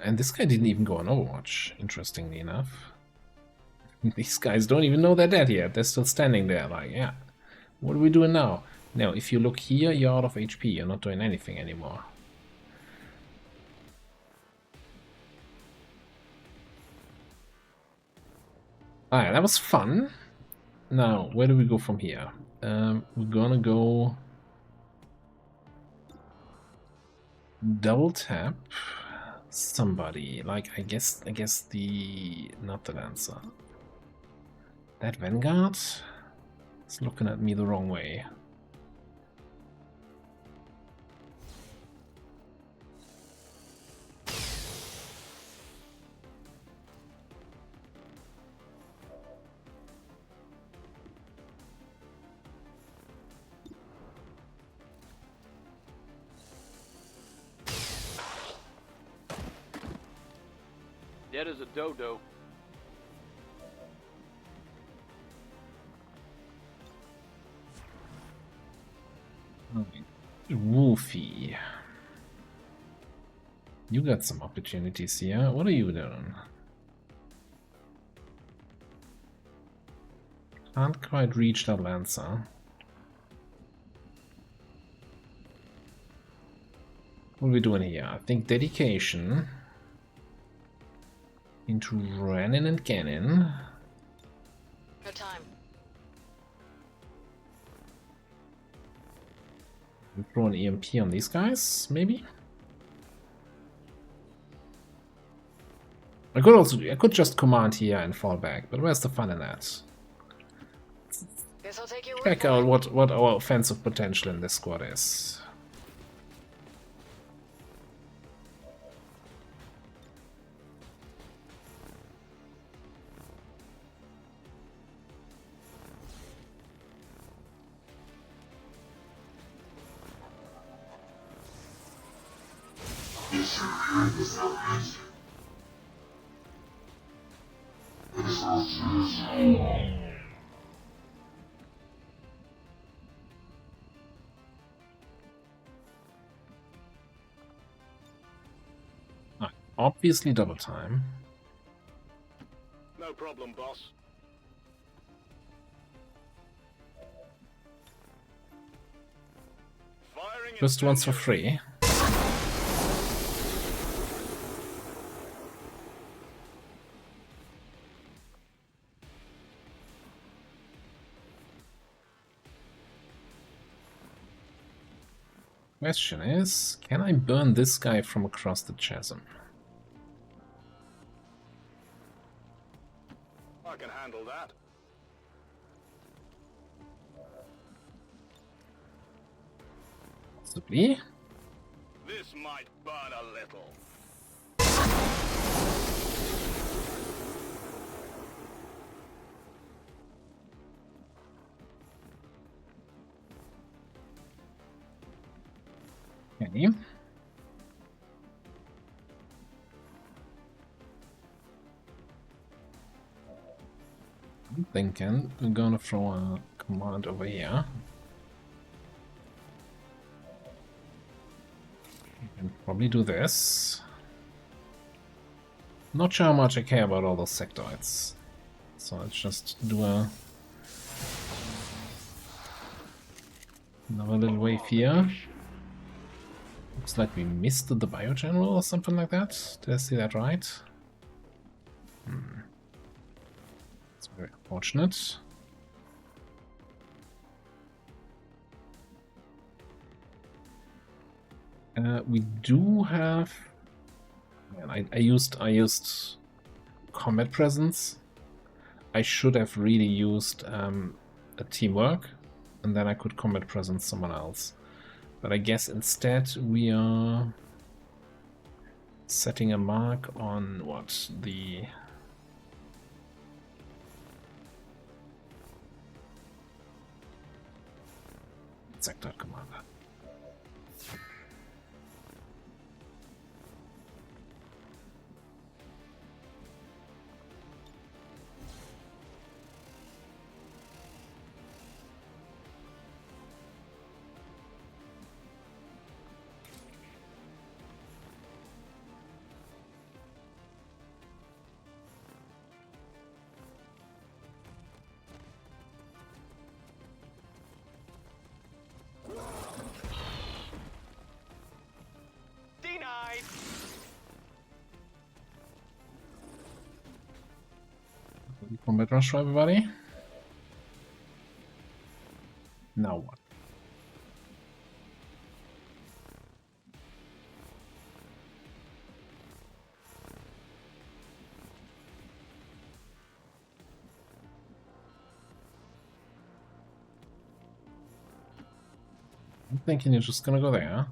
And this guy didn't even go on Overwatch, interestingly enough. These guys don't even know they're dead yet. They're still standing there like, yeah, what are we doing now? Now, if you look here, you're out of HP. You're not doing anything anymore. Alright, that was fun. Now, where do we go from here? We're gonna go double tap somebody. Like, I guess the not the Lancer. That Vanguard is looking at me the wrong way. Dead as a dodo. Woofy. You got some opportunities here. What are you doing? Can't quite reach that Lancer. What are we doing here? I think dedication into Renin and Cannon. No time. Throw an EMP on these guys, maybe? I could just command here and fall back, but where's the fun in that? Guess I'll take your word Check for out it. what our offensive potential in this squad is. Obviously double time. No problem, boss. Firing First one's for free. Question is, can I burn this guy from across the chasm? I can handle that. Possibly. This might burn a little. Okay. I'm thinking we're gonna throw a command over here. We can probably do this. Not sure how much I care about all those sectoids. So let's just do another little wave here. Looks like we missed the Biogeneral or something like that. Did I see that right? It's very unfortunate. We do have. Man, I used combat presence. I should have really used a teamwork, and then I could combat presence someone else. But I guess instead we are setting a mark on what the sector commander. Denied. Combat rush for everybody. Now what? I'm thinking you're just gonna go there,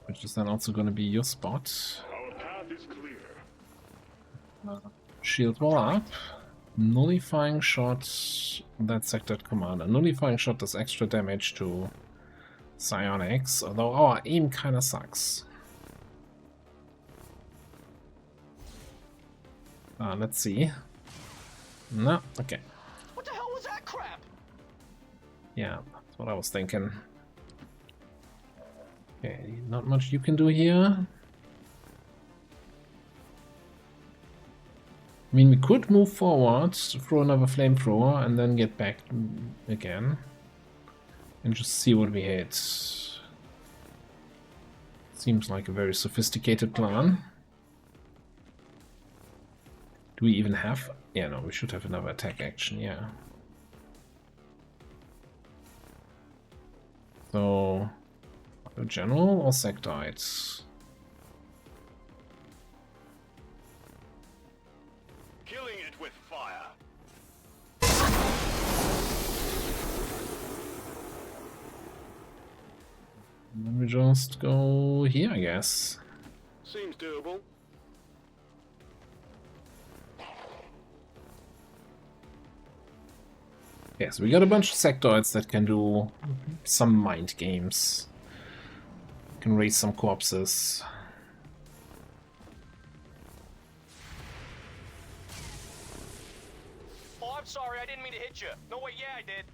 which is then also gonna be your spot. Our path is clear. Shield wall up. Nullifying shot, that sectored commander. Nullifying shot does extra damage to psionics, although our aim kinda sucks. Let's see. No, okay. What the hell was that crap? Yeah, that's what I was thinking. Okay, not much you can do here. I mean, we could move forward, throw another flamethrower, and then get back again. And just see what we hit. Seems like a very sophisticated plan. Do we even have... Yeah, no, we should have another attack action, yeah. So... General or sectoids? Killing it with fire. Let me just go here, I guess. Seems doable. Yes, we got a bunch of sectoids that can do some mind games. Can raise some corpses. Oh, I'm sorry, I didn't mean to hit you. No, wait, yeah, I did.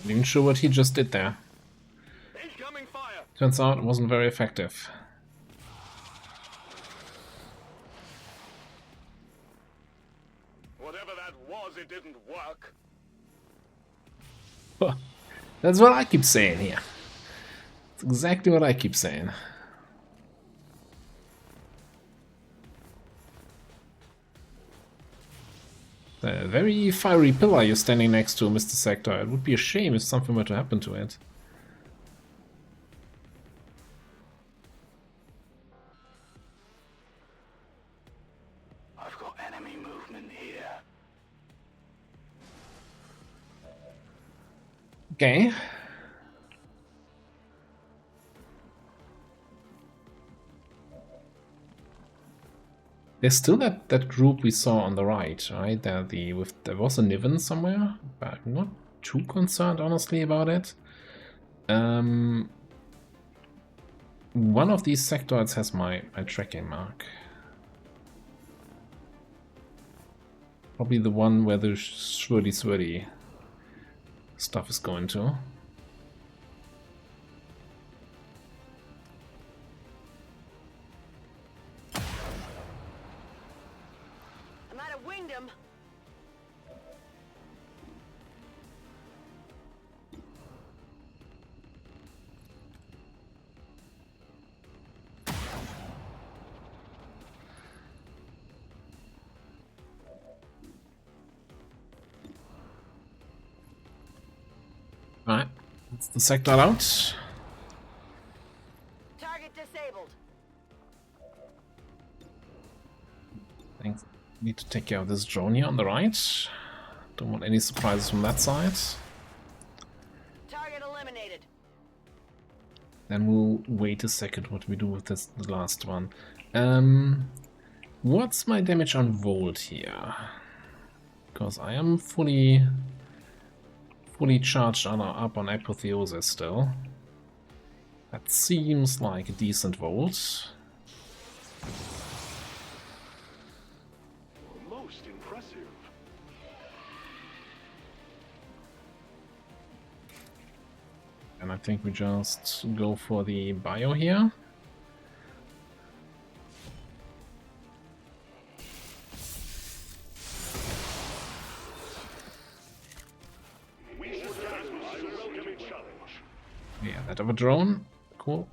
Not even sure what he just did there. Incoming fire. Turns out it wasn't very effective. Whatever that was, it didn't work. That's what I keep saying here. That's exactly what I keep saying. A very fiery pillar you're standing next to, Mr. Sector. It would be a shame if something were to happen to it. I've got enemy movement here. Okay. There's still that group we saw on the right, right? There was a Niven somewhere, but I'm not too concerned honestly about it. One of these sectoids has my tracking mark. Probably the one where the swirly stuff is going to. I might have winged him. Alright, that's the sector out. Target disabled. Thanks. Need to take care of this drone here on the right. Don't want any surprises from that side. Target eliminated. Then we'll wait a second what we do with this the last one. What's my damage on Volt here? Because I am fully charged up on Apotheosis still. That seems like a decent Volt. Most impressive. And I think we just go for the bio here. We should gather these. Welcoming challenge. Yeah, that of a drone. Cool.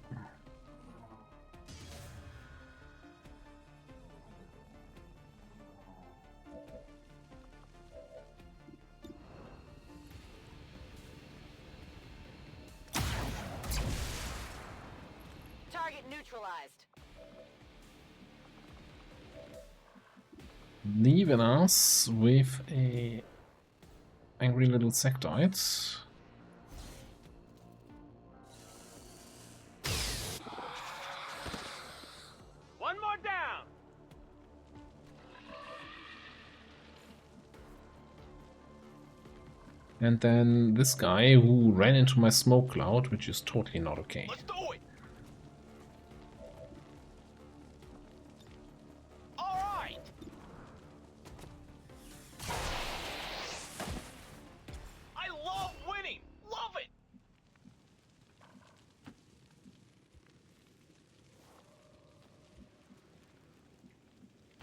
Target neutralized. Leaving us with a angry little sectoid. One more down. And then this guy who ran into my smoke cloud, which is totally not okay. Let's do it.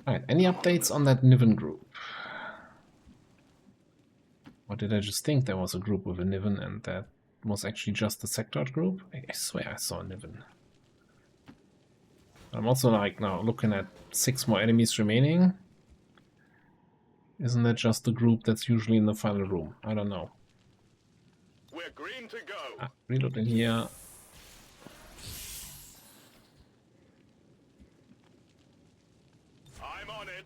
Alright, any updates on that Niven group? Or did I just think there was a group with a Niven and that was actually just the sector group? I swear I saw a Niven. I'm also like now looking at 6 more enemies remaining. Isn't that just the group that's usually in the final room? I don't know. We're green to go. Reload in here. I'm on it.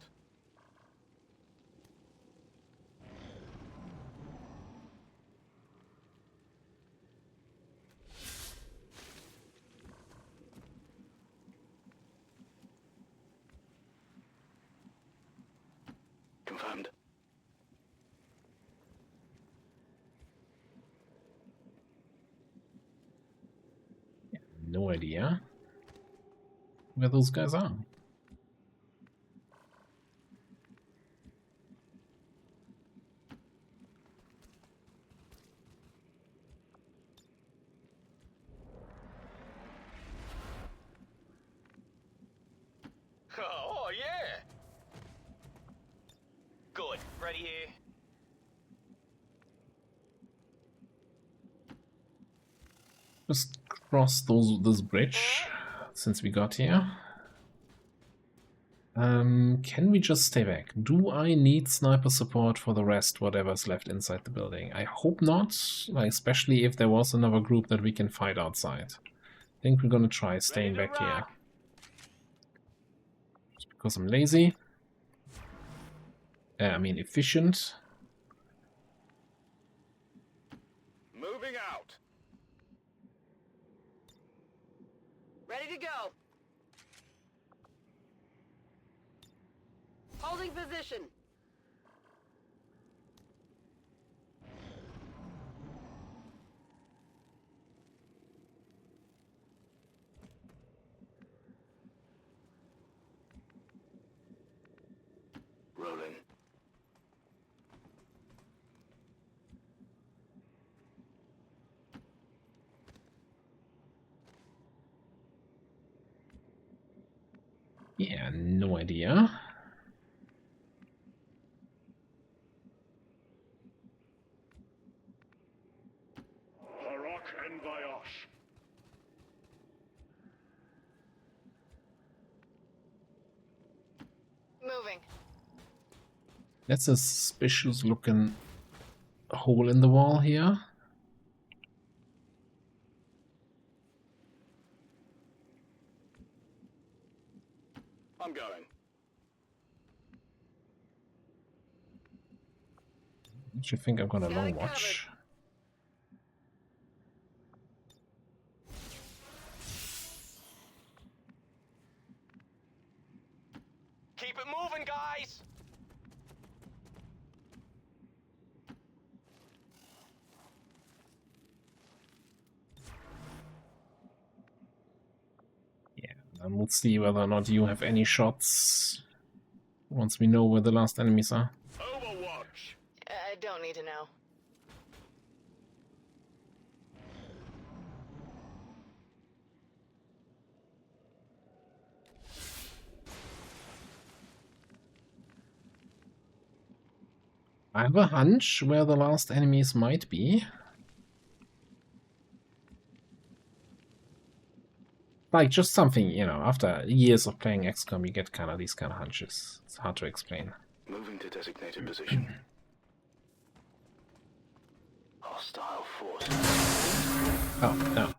Confirmed. No idea where those guys are. Oh, yeah. Good. Ready here. Just cross this bridge since we got here. Can we just stay back? Do I need sniper support for the rest, whatever's left inside the building? I hope not, like, especially if there was another group that we can fight outside. I think we're gonna try staying back here. Just because I'm lazy. I mean efficient. Moving out. Ready to go. Holding position. Rolling. Yeah, no idea. Moving. That's a suspicious looking hole in the wall here. I'm going. Don't you think I'm gonna Got long it watch? Keep it moving, guys. Yeah, and we'll see whether or not you have any shots once we know where the last enemies are. Overwatch. I don't need to know. I have a hunch where the last enemies might be. Like, just something, you know, after years of playing XCOM, you get kind of these kind of hunches. It's hard to explain. Moving to designated position. Hostile force. Oh, no.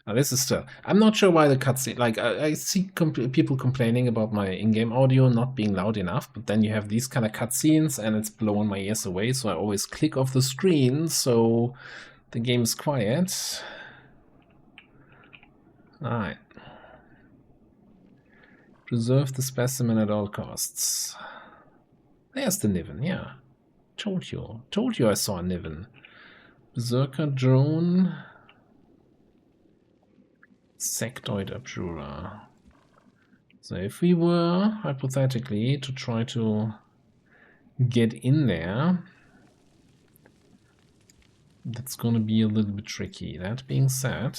Now, this is still... I'm not sure why the cutscene... Like, I see people complaining about my in-game audio not being loud enough, but then you have these kind of cutscenes and it's blowing my ears away, so I always click off the screen so the game is quiet. Alright. Preserve the specimen at all costs. There's the Niven, yeah. Told you I saw a Niven. Berserker drone. Sectoid abjurer. So if we were, hypothetically, to try to get in there, that's gonna be a little bit tricky. That being said,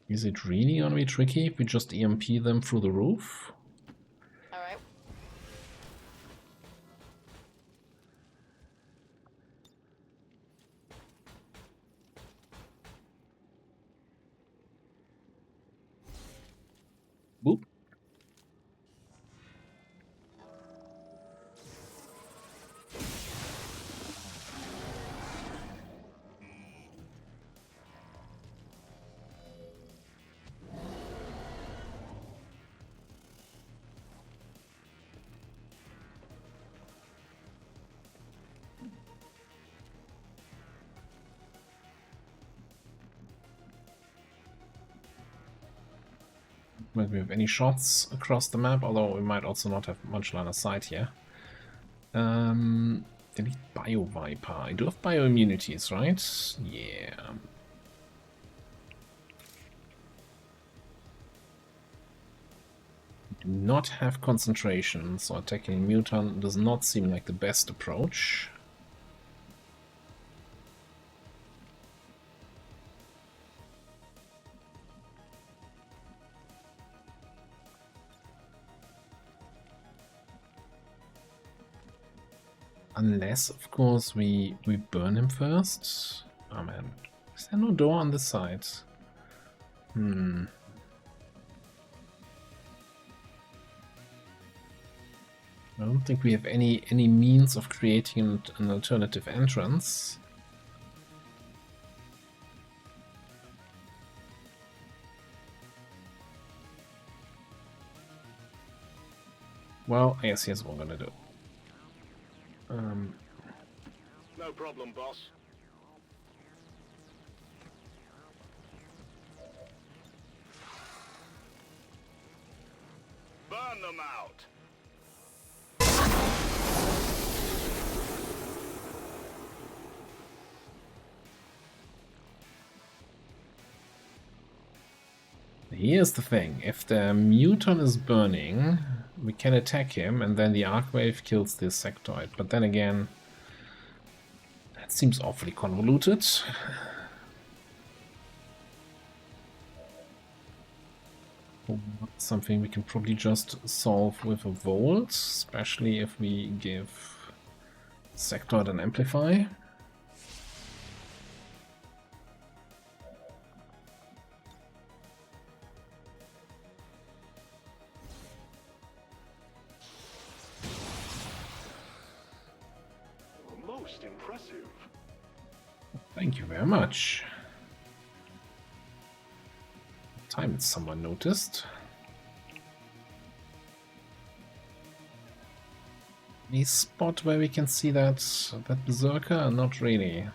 is it really gonna be tricky if we just EMP them through the roof? Whether we have any shots across the map, although we might also not have much line of sight here. Delete Bio Viper. I do have bioimmunities, right? Yeah. Do not have concentration, so attacking Mutant does not seem like the best approach. Unless, of course, we burn him first. Oh man, is there no door on this side? I don't think we have any means of creating an alternative entrance. Well, I guess here's what we're gonna do. No problem, boss. Burn them out. Here's the thing, if the Muton is burning, we can attack him and then the Arcwave kills this sectoid. But then again, that seems awfully convoluted. Something we can probably just solve with a Volt, especially if we give Sectoid an Amplify. Most impressive. Thank you very much. Time it's someone noticed. Any spot where we can see that berserker? Not really.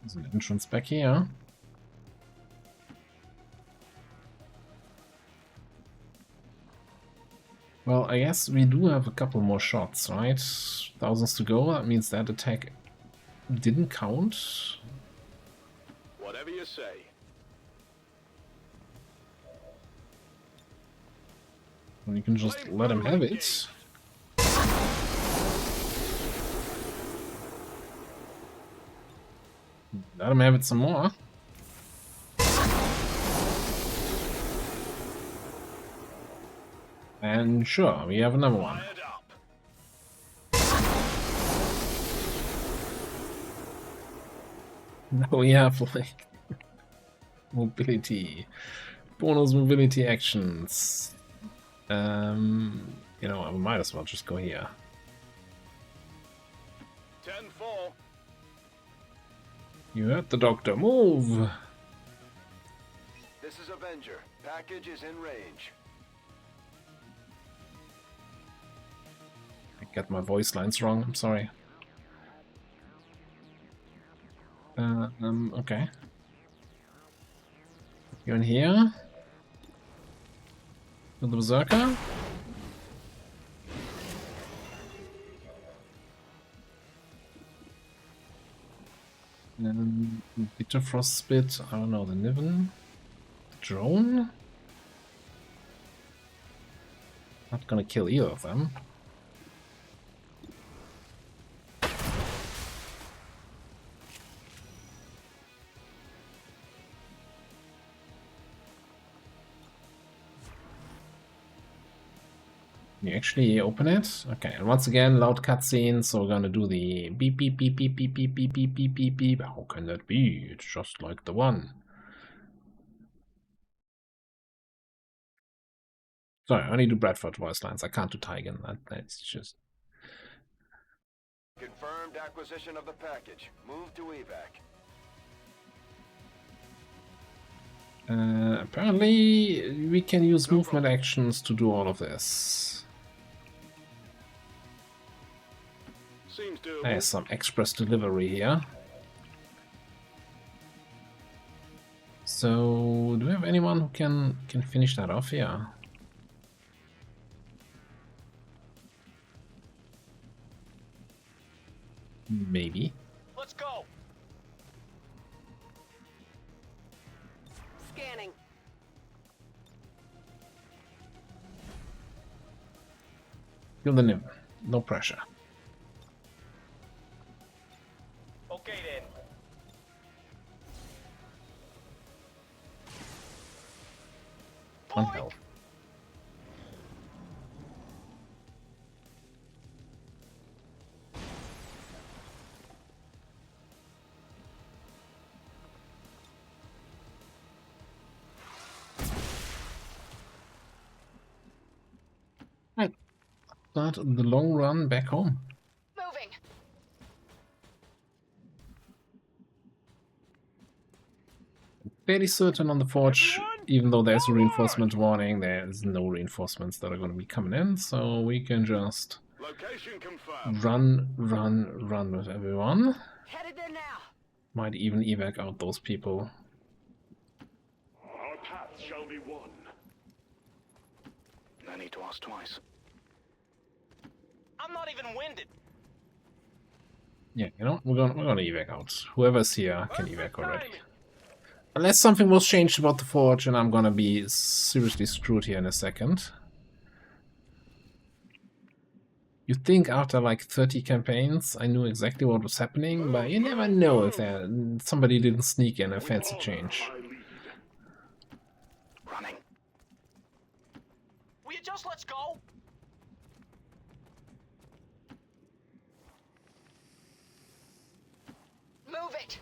There's an entrance back here. Well, I guess we do have a couple more shots, right? Thousands to go. That means that attack didn't count. Whatever you say. Well, you can just let him have it. Let him have it some more. And sure, we have another one. Now we have like mobility, bonus mobility actions. You know, I might as well just go here. 10-4. You heard the doctor. Move! This is Avenger. Package is in range. I got my voice lines wrong. I'm sorry. Okay. You're in here? With the berserker? Bitter Frostspit, I don't know, the Niven? The drone? Not gonna kill either of them. You actually open it? Okay, and once again, loud cutscene, so we're gonna do the beep beep beep beep beep beep beep beep beep beep beep. How can that be? It's just like the one. Sorry, I only do Bradford voice lines. I can't do Tigan. That's just... Confirmed acquisition of the package. Move to evac. Apparently, we can use movement actions to do all of this. Seems doable. There's some express delivery here. So, do we have anyone who can finish that off here? Maybe. Let's go. Scanning. Feel the nim. No pressure. Okay then. One health. Right. Start the long run back home. Moving. Fairly certain on the forge, even though there's a reinforcement warning, there's no reinforcements that are going to be coming in, so we can just Location confirmed. run with everyone. Headed there now. Might even evac out those people. Our paths shall be one. No need to ask twice. I'm not even winded. Yeah, you know, we're gonna evac out. Whoever's here can evac already. Unless something was changed about the forge, and I'm gonna be seriously screwed here in a second. You'd think after like 30 campaigns I knew exactly what was happening, but you never know if somebody didn't sneak in a fancy change. My lead. Running. Will you just let's go? Move it.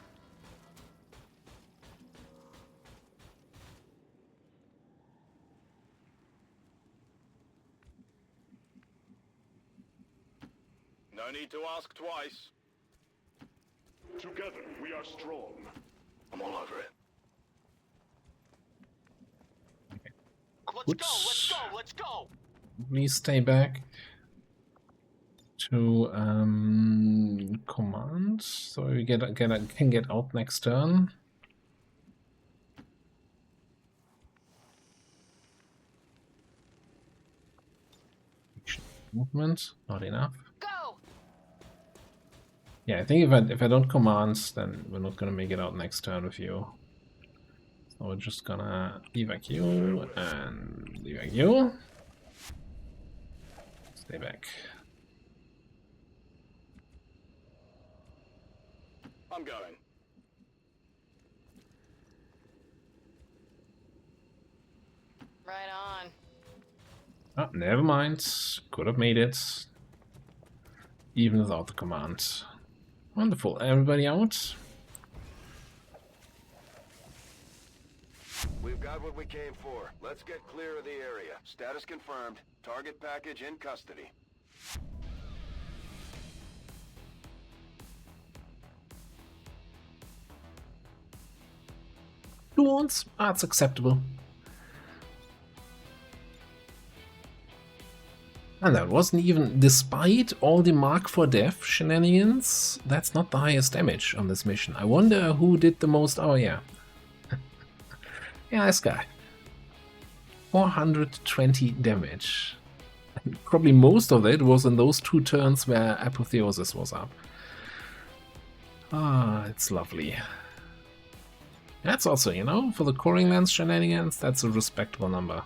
No need to ask twice. Together we are strong. I'm all over it. Let's go, let's go, let's go! Please stay back to command, so we can get out next turn. Movement, not enough. Go. Yeah, I think if I don't command, then we're not gonna make it out next turn with you. So we're just gonna evac you and evac you. Stay back. I'm going. Right on. Oh, never mind. Could have made it. Even without the command. Wonderful. Everybody out? We've got what we came for. Let's get clear of the area. Status confirmed. Target package in custody. Nuance? That's acceptable. And that wasn't even, despite all the Mark for Death shenanigans, that's not the highest damage on this mission. I wonder who did the most. Oh yeah. Yeah, this guy. 420 damage. And probably most of it was in those 2 turns where Apotheosis was up. Ah, it's lovely. That's also, you know, for the Coring Lens shenanigans, that's a respectable number.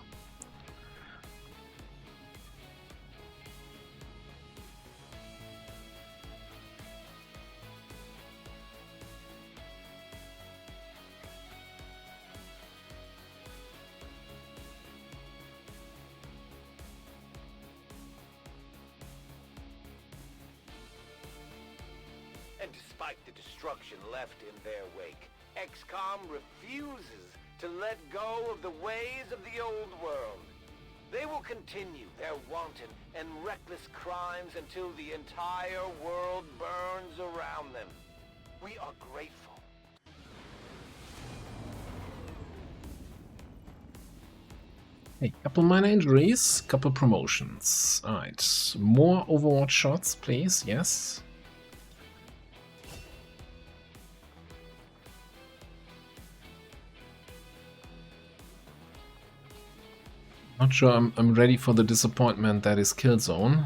And despite the destruction left in their wake, XCOM refuses to let go of the ways of the old world. They will continue their wanton and reckless crimes until the entire world burns around them. We are grateful. Hey, couple minor injuries, couple promotions. Alright, more Overwatch shots, please, yes. Not sure I'm ready for the disappointment that is Killzone.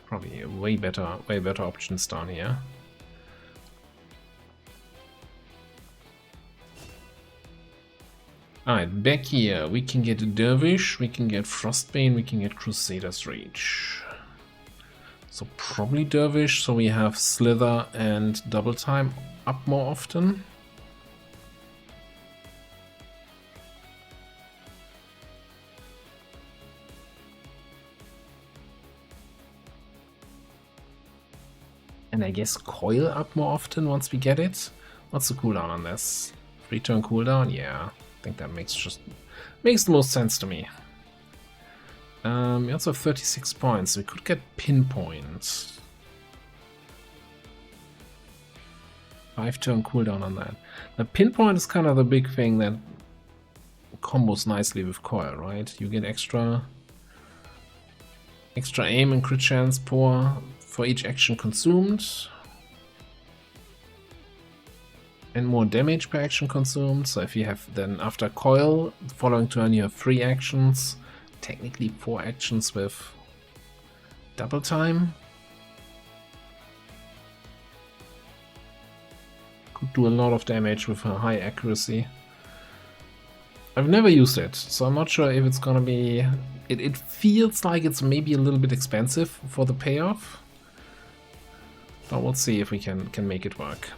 Probably a way better options down here. Alright, back here we can get Dervish, we can get Frostbane, we can get Crusader's Reach. So probably Dervish, so we have Slither and Double Time up more often. And I guess Coil up more often once we get it. What's the cooldown on this? 3-turn cooldown? Yeah, I think that makes the most sense to me. We also have 36 points. We could get Pinpoint. 5-turn cooldown on that. The Pinpoint is kind of the big thing that combos nicely with Coil, right? You get extra aim and crit chance for each action consumed, and more damage per action consumed. So if you have then after Coil, the following turn you have 3 actions, technically 4 actions with Double Time. Could do a lot of damage with a high accuracy. I've never used it, so I'm not sure if it's gonna be... It feels like it's maybe a little bit expensive for the payoff. But we'll see if we can make it work.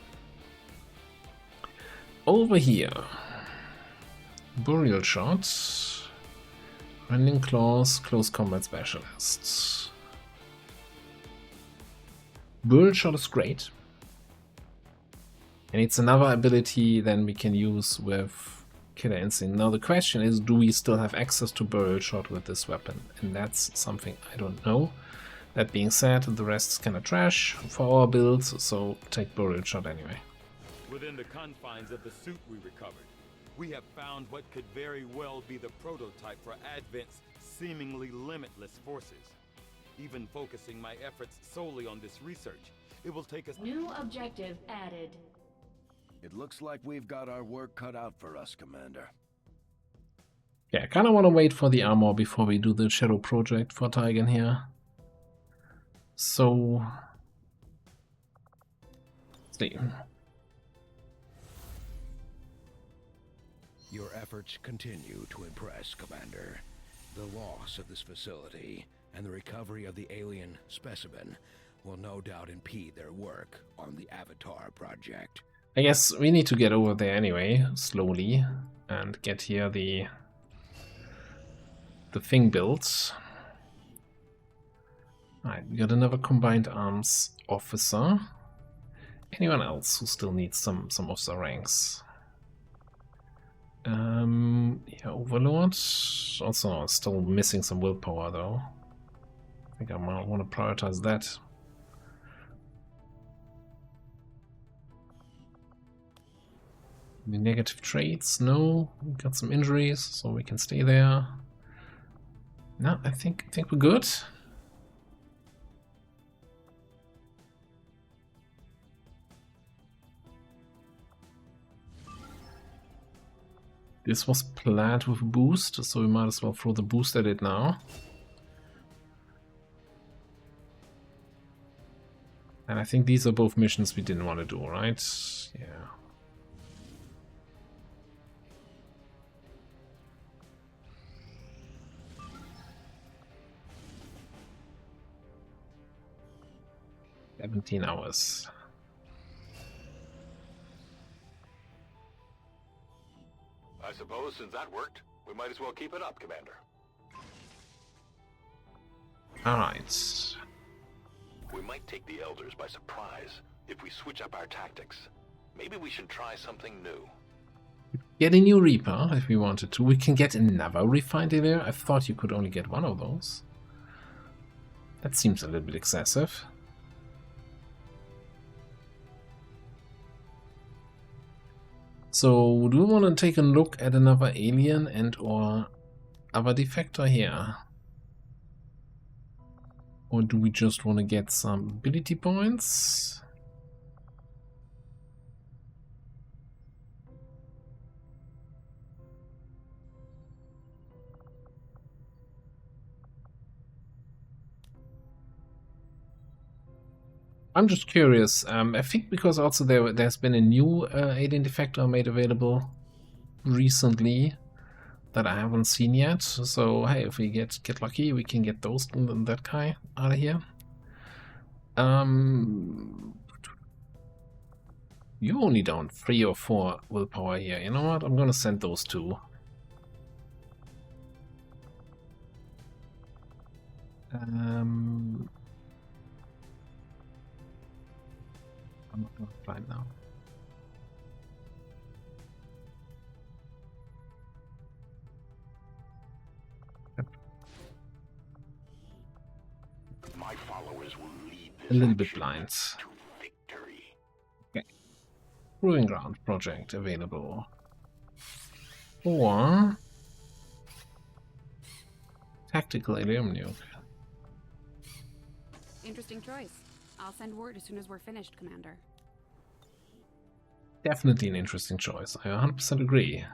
Over here. Burial Shot. Rending Claws, Close Combat Specialist. Burial Shot is great. And it's another ability then we can use with Killer Instinct. Now the question is, do we still have access to Burial Shot with this weapon? And that's something I don't know. That being said, the rest is kinda trash for our builds, so take Burial Shot anyway. Within the confines of the suit we recovered, we have found what could very well be the prototype for Advent's seemingly limitless forces. Even focusing my efforts solely on this research, it will take us... New objective added. It looks like we've got our work cut out for us, Commander. Yeah, I kinda wanna wait for the armor before we do the Shadow Project for Taigen here. So... let's see. Your efforts continue to impress, Commander. The loss of this facility and the recovery of the alien specimen will no doubt impede their work on the Avatar project. I guess we need to get over there anyway, slowly, and get here the thing built. Alright, we got another Combined Arms officer. Anyone else who still needs some officer ranks? Yeah, Overlord. Also, still missing some willpower though. I think I might want to prioritize that. The negative traits, no. We got some injuries, so we can stay there. No, I think we're good. This was planned with a boost, so we might as well throw the boost at it now. And I think these are both missions we didn't want to do, right? Yeah. "17 hours. I suppose since that worked, we might as well keep it up, Commander. Alright. We might take the Elders by surprise if we switch up our tactics. Maybe we should try something new. Get a new Reaper if we wanted to. We can get another Refined there. I thought you could only get one of those. That seems a little bit excessive. So, do we want to take a look at another alien and or other defector here? Or do we just want to get some ability points? I'm just curious. I think because also there's been a new alien defector made available recently that I haven't seen yet. So hey, if we get lucky, we can get those and that guy out of here. You only down 3 or 4 willpower here. You know what? I'm gonna send those two. I'm not gonna fly now. My followers will lead this A little bit action blind. to victory. Okay. Proving ground project available. Or tactical alien nuke. Interesting choice. I'll send word as soon as we're finished, Commander. Definitely an interesting choice. I 100% agree.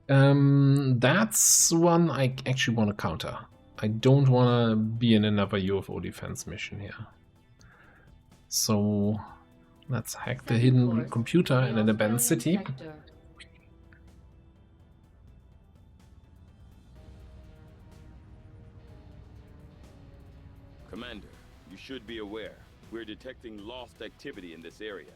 That's one I actually want to counter. I don't want to be in another UFO defense mission here. So let's hack the hidden computer in an abandoned city. Commander, you should be aware. We're detecting lost activity in this area.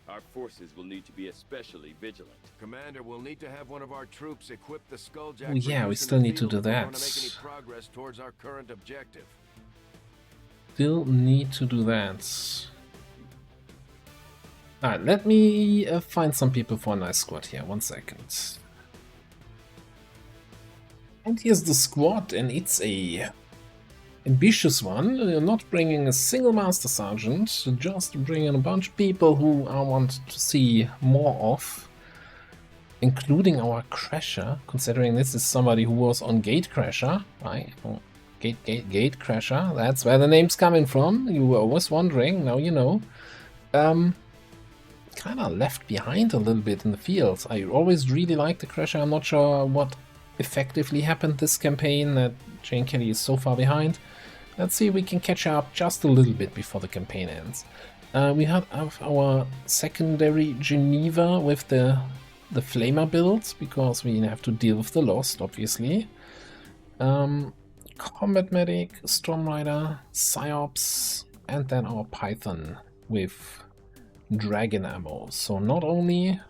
Our forces will need to be especially vigilant. Commander, we'll need to have one of our troops equip the Skulljack. Oh, yeah, we still need to do that. Want to make any progress towards our current objective. Still need to do that. Alright, let me find some people for a nice squad here. 1 second. And here's the squad, and it's a ambitious one. You're not bringing a single Master Sergeant, just bringing a bunch of people who I want to see more of, including our Crasher, considering this is somebody who was on Gatecrasher, right? Oh, Gatecrasher, that's where the name's coming from. You were always wondering, now you know. Kind of left behind a little bit in the field. I always really liked the Crasher. I'm not sure what effectively happened this campaign that Jane Kelly is so far behind. Let's see if we can catch up just a little bit before the campaign ends. We have our secondary Geneva with the Flamer build, because we have to deal with the Lost, obviously. Combat Medic, Storm Rider, Psyops, and then our Python with Dragon ammo. So not only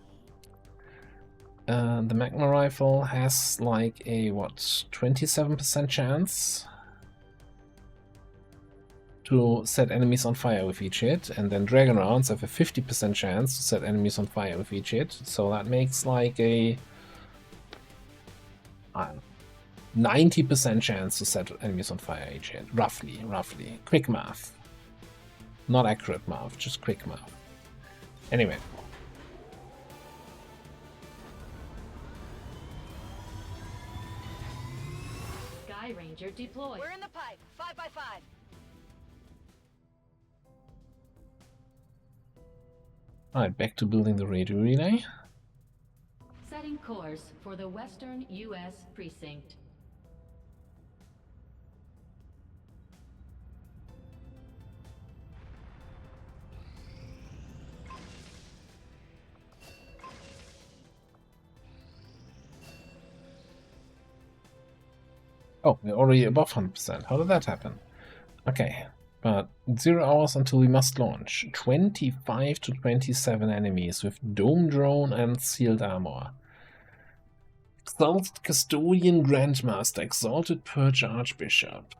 the Magma Rifle has like a, what, 27% chance to set enemies on fire with each hit, and then Dragon rounds have a 50% chance to set enemies on fire with each hit, so that makes like a 90% chance to set enemies on fire each hit, roughly. Quick math. Not accurate math, just quick math. Anyway. Sky Ranger deployed. We're in the pipe. 5x5. Alright, back to building the radio relay. Setting course for the Western U.S. Precinct. Oh, we're already above 100%. How did that happen? Okay, but 0 hours until we must launch. 25 to 27 enemies with Dome Drone and Sealed Armor. Exalted Custodian Grandmaster, Exalted Purge Archbishop.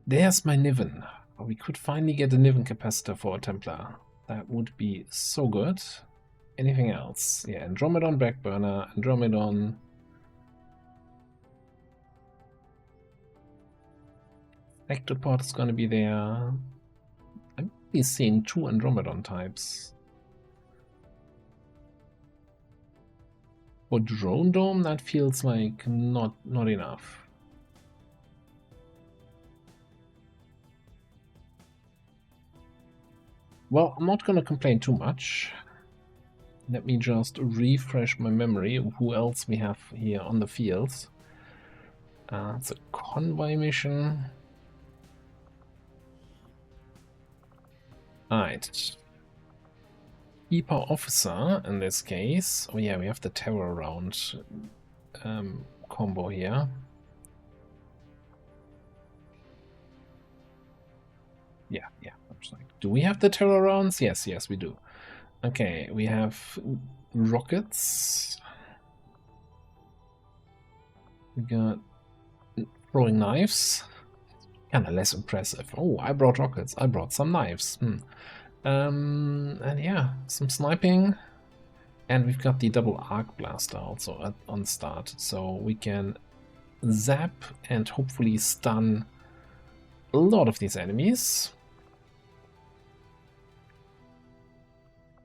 There's my Niven. Oh, we could finally get a Niven capacitor for a Templar. That would be so good. Anything else? Yeah, Andromedon Backburner, Andromedon. Ectopod is going to be there. only seen 2 Andromedon types. For Drone Dome, that feels like not enough. Well, I'm not gonna complain too much. Let me just refresh my memory of who else we have here on the fields. It's a convoy mission. Alright. Keeper officer in this case. Oh yeah, we have the terror round combo here. Yeah. Do we have the terror rounds? Yes, we do. Okay, we have rockets. We got throwing knives. Kinda less impressive. Oh, I brought rockets. I brought some knives. And yeah, some sniping. And we've got the double arc blaster also on start. So we can zap and hopefully stun a lot of these enemies.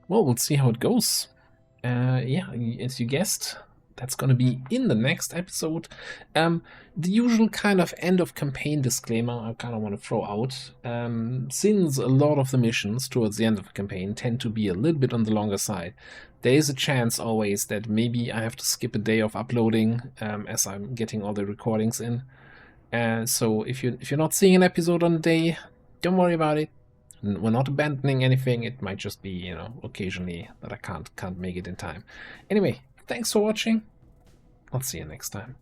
Well, we'll see how it goes. Yeah, as you guessed, that's gonna be in the next episode. The usual kind of end of campaign disclaimer I kind of want to throw out. Since a lot of the missions towards the end of the campaign tend to be a little bit on the longer side, there is a chance always that maybe I have to skip a day of uploading as I'm getting all the recordings in. So if you're not seeing an episode on a day, don't worry about it. We're not abandoning anything. It might just be, you know, occasionally that I can't make it in time. Anyway, thanks for watching. I'll see you next time.